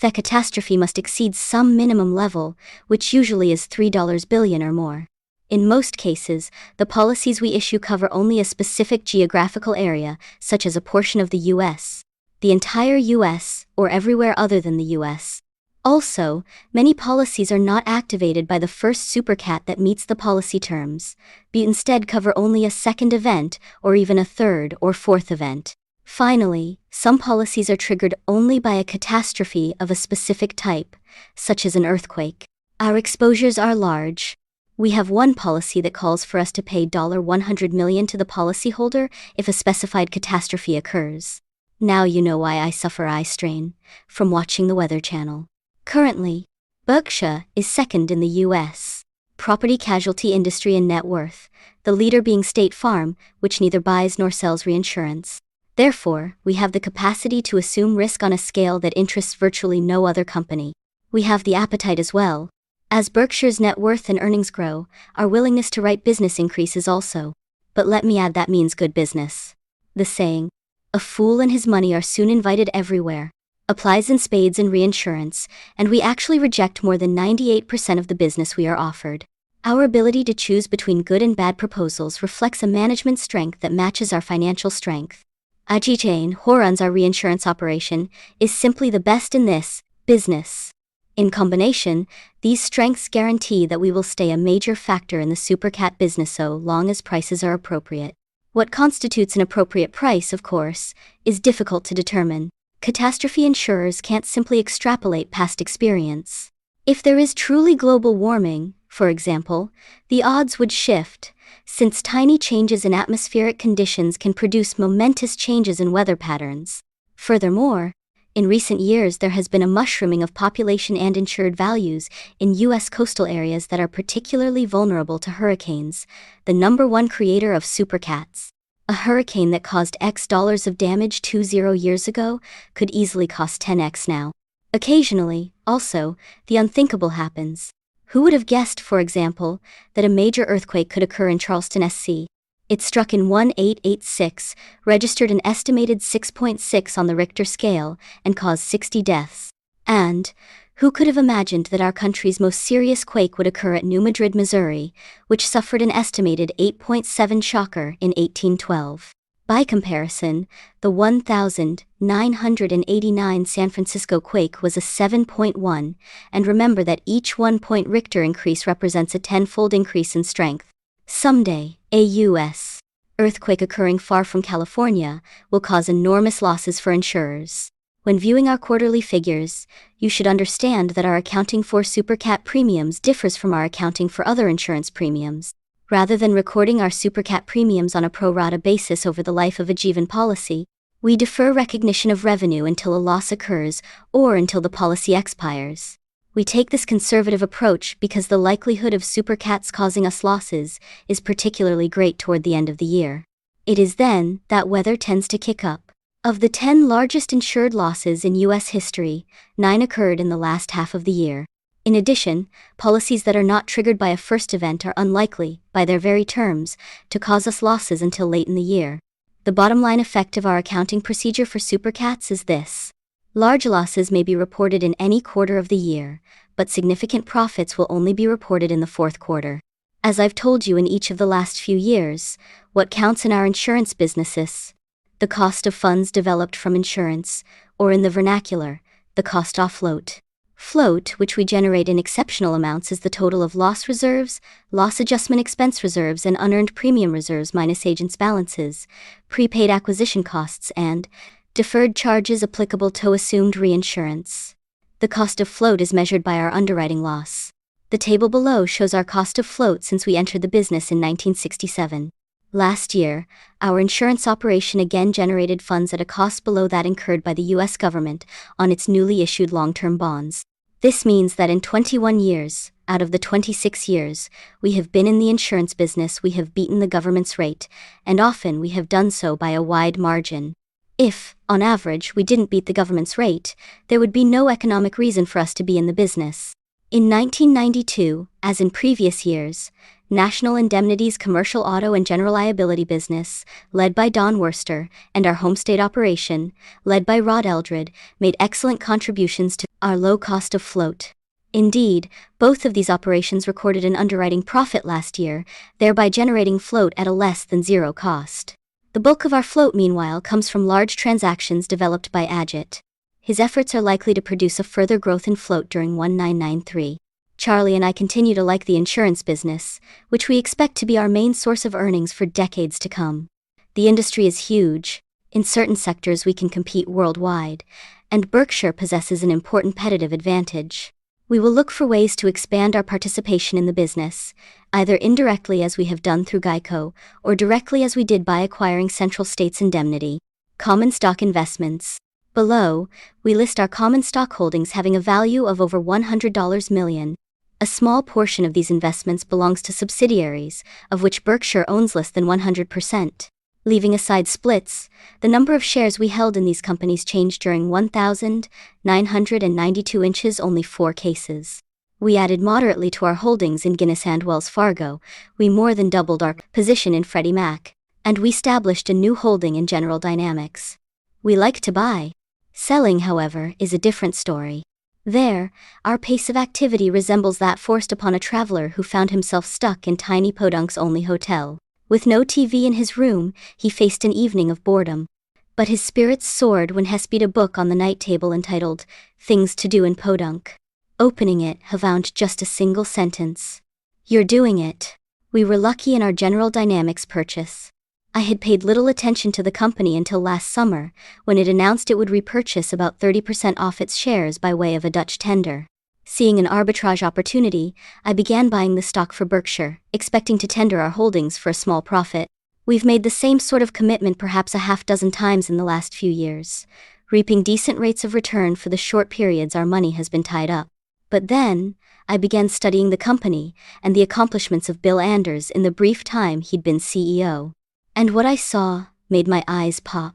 the catastrophe must exceed some minimum level, which usually is $3 billion or more. In most cases, the policies we issue cover only a specific geographical area, such as a portion of the U.S., the entire U.S., or everywhere other than the U.S. Also, many policies are not activated by the first SuperCat that meets the policy terms, but instead cover only a second event or even a third or fourth event. Finally, some policies are triggered only by a catastrophe of a specific type, such as an earthquake. Our exposures are large. We have one policy that calls for us to pay $100 million to the policyholder if a specified catastrophe occurs. Now you know why I suffer eye strain from watching the Weather Channel. Currently, Berkshire is second in the U.S. property casualty industry in net worth, the leader being State Farm, which neither buys nor sells reinsurance. Therefore, we have the capacity to assume risk on a scale that interests virtually no other company. We have the appetite as well. As Berkshire's net worth and earnings grow, our willingness to write business increases also. But let me add that means good business. The saying, "A fool and his money are soon invited everywhere," applies in spades in reinsurance, and we actually reject more than 98% of the business we are offered. Our ability to choose between good and bad proposals reflects a management strength that matches our financial strength. Ajit Jain, who runs our reinsurance operation, is simply the best in this business. In combination, these strengths guarantee that we will stay a major factor in the SuperCat business so long as prices are appropriate. What constitutes an appropriate price, of course, is difficult to determine. Catastrophe insurers can't simply extrapolate past experience. If there is truly global warming, for example, the odds would shift, since tiny changes in atmospheric conditions can produce momentous changes in weather patterns. Furthermore, in recent years there has been a mushrooming of population and insured values in U.S. coastal areas that are particularly vulnerable to hurricanes, the number one creator of SuperCats. A hurricane that caused X dollars of damage 20 years ago could easily cost 10x now. Occasionally, also, the unthinkable happens. Who would have guessed, for example, that a major earthquake could occur in Charleston, SC? It struck in 1886, registered an estimated 6.6 on the Richter scale, and caused 60 deaths. And who could have imagined that our country's most serious quake would occur at New Madrid, Missouri, which suffered an estimated 8.7 shocker in 1812? By comparison, the 1989 San Francisco quake was a 7.1, and remember that each 1-point Richter increase represents a 10-fold increase in strength. Someday, a U.S. earthquake occurring far from California will cause enormous losses for insurers. When viewing our quarterly figures, you should understand that our accounting for SuperCat premiums differs from our accounting for other insurance premiums. Rather than recording our SuperCat premiums on a pro rata basis over the life of a Jeevan policy, we defer recognition of revenue until a loss occurs or until the policy expires. We take this conservative approach because the likelihood of SuperCats causing us losses is particularly great toward the end of the year. It is then that weather tends to kick up. Of the 10 largest insured losses in U.S. history, 9 occurred in the last half of the year. In addition, policies that are not triggered by a first event are unlikely, by their very terms, to cause us losses until late in the year. The bottom line effect of our accounting procedure for SuperCats is this. Large losses may be reported in any quarter of the year, but significant profits will only be reported in the fourth quarter. As I've told you in each of the last few years, what counts in our insurance business is the cost of funds developed from insurance, or in the vernacular, the cost off float. Float, which we generate in exceptional amounts, is the total of loss reserves, loss adjustment expense reserves, and unearned premium reserves minus agents' balances, prepaid acquisition costs, and deferred charges applicable to assumed reinsurance. The cost of float is measured by our underwriting loss. The table below shows our cost of float since we entered the business in 1967. Last year, our insurance operation again generated funds at a cost below that incurred by the U.S. government on its newly issued long-term bonds. This means that in 21 years, out of the 26 years we have been in the insurance business, we have beaten the government's rate, and often we have done so by a wide margin. If, on average, we didn't beat the government's rate, there would be no economic reason for us to be in the business. In 1992, as in previous years, National Indemnity's commercial auto and general liability business, led by Don Worster, and our home state operation, led by Rod Eldred, made excellent contributions to our low cost of float. Indeed, both of these operations recorded an underwriting profit last year, thereby generating float at a less than zero cost. The bulk of our float, meanwhile, comes from large transactions developed by Ajit. His efforts are likely to produce a further growth in float during 1993. Charlie and I continue to like the insurance business, which we expect to be our main source of earnings for decades to come. The industry is huge. In certain sectors we can compete worldwide, and Berkshire possesses an important competitive advantage. We will look for ways to expand our participation in the business, either indirectly as we have done through Geico, or directly as we did by acquiring Central States Indemnity. Common stock investments. Below, we list our common stock holdings having a value of over $100 million. A small portion of these investments belongs to subsidiaries, of which Berkshire owns less than 100%. Leaving aside splits, the number of shares we held in these companies changed during 1,992 inches, only 4 cases. We added moderately to our holdings in Guinness and Wells Fargo, we more than doubled our position in Freddie Mac, and we established a new holding in General Dynamics. We like to buy. Selling, however, is a different story. There, our pace of activity resembles that forced upon a traveler who found himself stuck in tiny Podunk's only hotel. With no TV in his room, he faced an evening of boredom. But his spirits soared when he spied a book on the night table entitled, Things to Do in Podunk. Opening it, he found just a single sentence. You're doing it. We were lucky in our General Dynamics purchase. I had paid little attention to the company until last summer, when it announced it would repurchase about 30% off its shares by way of a Dutch tender. Seeing an arbitrage opportunity, I began buying the stock for Berkshire, expecting to tender our holdings for a small profit. We've made the same sort of commitment perhaps a half dozen times in the last few years, reaping decent rates of return for the short periods our money has been tied up. But then, I began studying the company and the accomplishments of Bill Anders in the brief time he'd been CEO. And what I saw made my eyes pop.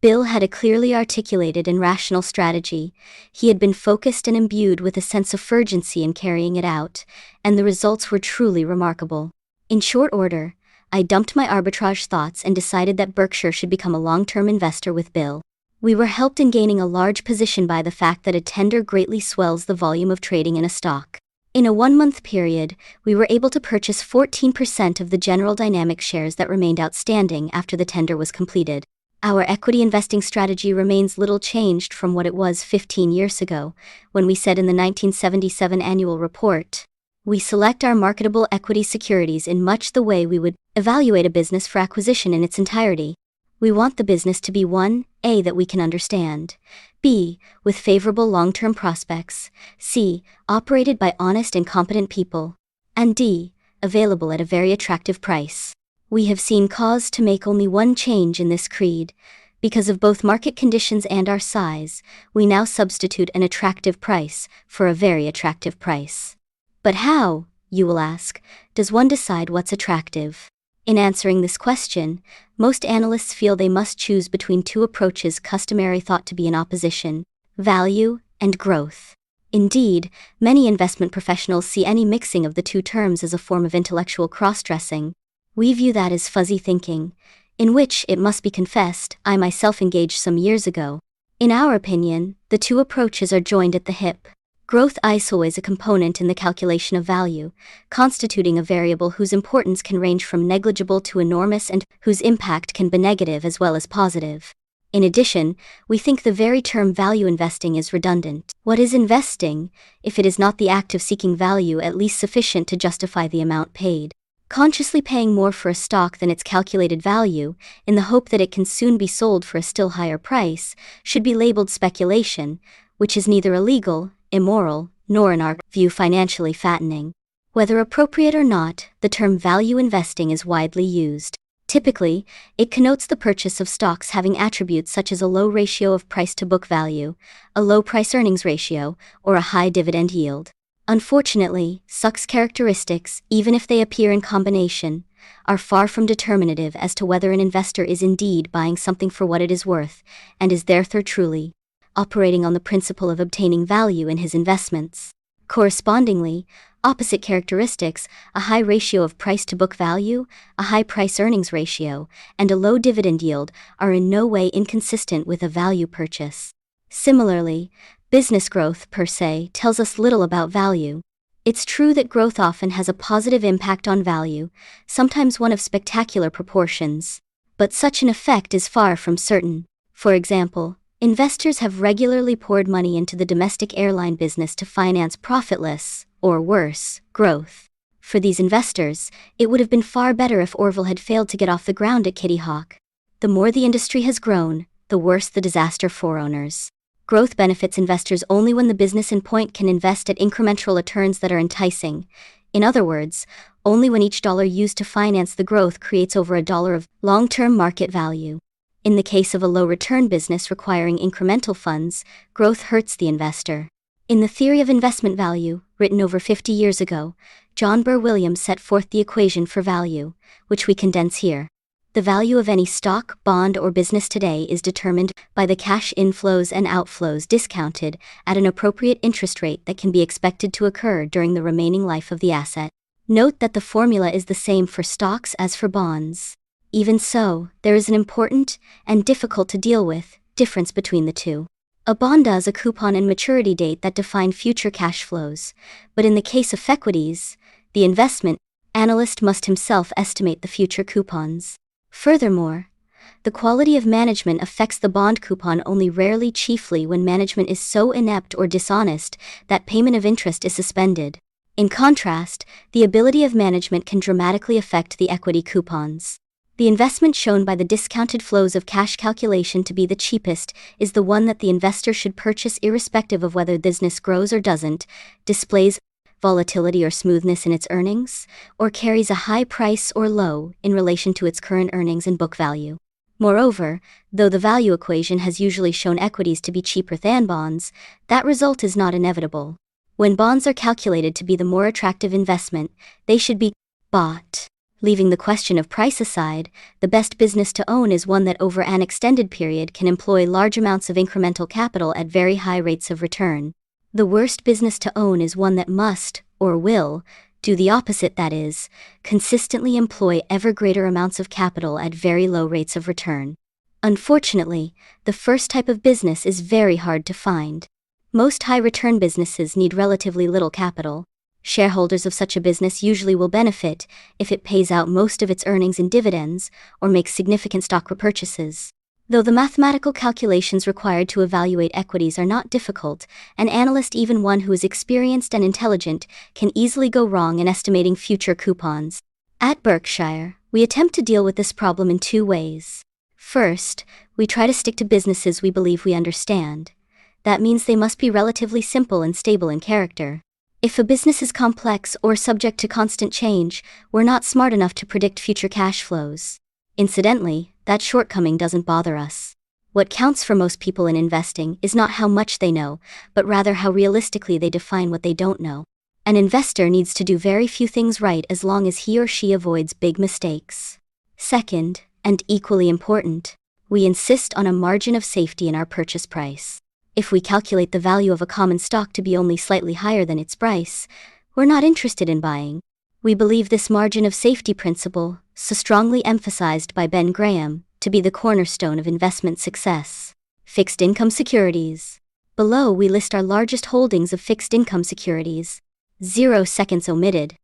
Bill had a clearly articulated and rational strategy. He had been focused and imbued with a sense of urgency in carrying it out, and the results were truly remarkable. In short order, I dumped my arbitrage thoughts and decided that Berkshire should become a long-term investor with Bill. We were helped in gaining a large position by the fact that a tender greatly swells the volume of trading in a stock. In a 1-month period, we were able to purchase 14% of the General Dynamics shares that remained outstanding after the tender was completed. Our equity investing strategy remains little changed from what it was 15 years ago, when we said in the 1977 annual report, we select our marketable equity securities in much the way we would evaluate a business for acquisition in its entirety. We want the business to be 1, A, that we can understand, B, with favorable long-term prospects, C, operated by honest and competent people, and D, available at a very attractive price. We have seen cause to make only one change in this creed. Because of both market conditions and our size, we now substitute an attractive price for a very attractive price. But how, you will ask, does one decide what's attractive? In answering this question, most analysts feel they must choose between 2 approaches customary thought to be in opposition: value and growth. Indeed, many investment professionals see any mixing of the 2 terms as a form of intellectual cross-dressing. We view that as fuzzy thinking, in which, it must be confessed, I myself engaged some years ago. In our opinion, the 2 approaches are joined at the hip. Growth is always a component in the calculation of value, constituting a variable whose importance can range from negligible to enormous and whose impact can be negative as well as positive. In addition, we think the very term value investing is redundant. What is investing, if it is not the act of seeking value at least sufficient to justify the amount paid? Consciously paying more for a stock than its calculated value, in the hope that it can soon be sold for a still higher price, should be labeled speculation, which is neither illegal, immoral, nor in our view financially fattening. Whether appropriate or not, the term value investing is widely used. Typically, it connotes the purchase of stocks having attributes such as a low ratio of price to book value, a low price-earnings ratio, or a high dividend yield. Unfortunately, such characteristics, even if they appear in combination, are far from determinative as to whether an investor is indeed buying something for what it is worth, and is therefore truly operating on the principle of obtaining value in his investments. Correspondingly, opposite characteristics, a high ratio of price to book value, a high price-earnings ratio, and a low dividend yield, are in no way inconsistent with a value purchase. Similarly, business growth per se tells us little about value. It's true that growth often has a positive impact on value, sometimes one of spectacular proportions. But such an effect is far from certain. For example, investors have regularly poured money into the domestic airline business to finance profitless, or worse, growth. For these investors, it would have been far better if Orville had failed to get off the ground at Kitty Hawk. The more the industry has grown, the worse the disaster for owners. Growth benefits investors only when the business in point can invest at incremental returns that are enticing. In other words, only when each dollar used to finance the growth creates over $1 of long-term market value. In the case of a low-return business requiring incremental funds, growth hurts the investor. In The Theory of Investment Value, written over 50 years ago, John Burr Williams set forth the equation for value, which we condense here. The value of any stock, bond, or business today is determined by the cash inflows and outflows discounted at an appropriate interest rate that can be expected to occur during the remaining life of the asset. Note that the formula is the same for stocks as for bonds. Even so, there is an important, and difficult to deal with, difference between the two. A bond has a coupon and maturity date that define future cash flows, but in the case of equities, the investment analyst must himself estimate the future coupons. Furthermore, the quality of management affects the bond coupon only rarely, chiefly when management is so inept or dishonest that payment of interest is suspended. In contrast, the ability of management can dramatically affect the equity coupons. The investment shown by the discounted flows of cash calculation to be the cheapest is the one that the investor should purchase irrespective of whether business grows or doesn't, displays volatility or smoothness in its earnings, or carries a high price or low in relation to its current earnings and book value. Moreover, though the value equation has usually shown equities to be cheaper than bonds, that result is not inevitable. When bonds are calculated to be the more attractive investment, they should be bought. Leaving the question of price aside, the best business to own is one that over an extended period can employ large amounts of incremental capital at very high rates of return. The worst business to own is one that must, or will, do the opposite, that is, consistently employ ever greater amounts of capital at very low rates of return. Unfortunately, the first type of business is very hard to find. Most high-return businesses need relatively little capital. Shareholders of such a business usually will benefit if it pays out most of its earnings in dividends or makes significant stock repurchases. Though the mathematical calculations required to evaluate equities are not difficult, an analyst, even one who is experienced and intelligent, can easily go wrong in estimating future coupons. At Berkshire, we attempt to deal with this problem in two ways. First, we try to stick to businesses we believe we understand. That means they must be relatively simple and stable in character. If a business is complex or subject to constant change, we're not smart enough to predict future cash flows. Incidentally, that shortcoming doesn't bother us. What counts for most people in investing is not how much they know, but rather how realistically they define what they don't know. An investor needs to do very few things right as long as he or she avoids big mistakes. Second, and equally important, we insist on a margin of safety in our purchase price. If we calculate the value of a common stock to be only slightly higher than its price, we're not interested in buying. We believe this margin of safety principle, so strongly emphasized by Ben Graham, to be the cornerstone of investment success. Fixed income securities. Below we list our largest holdings of fixed income securities. 0 seconds omitted.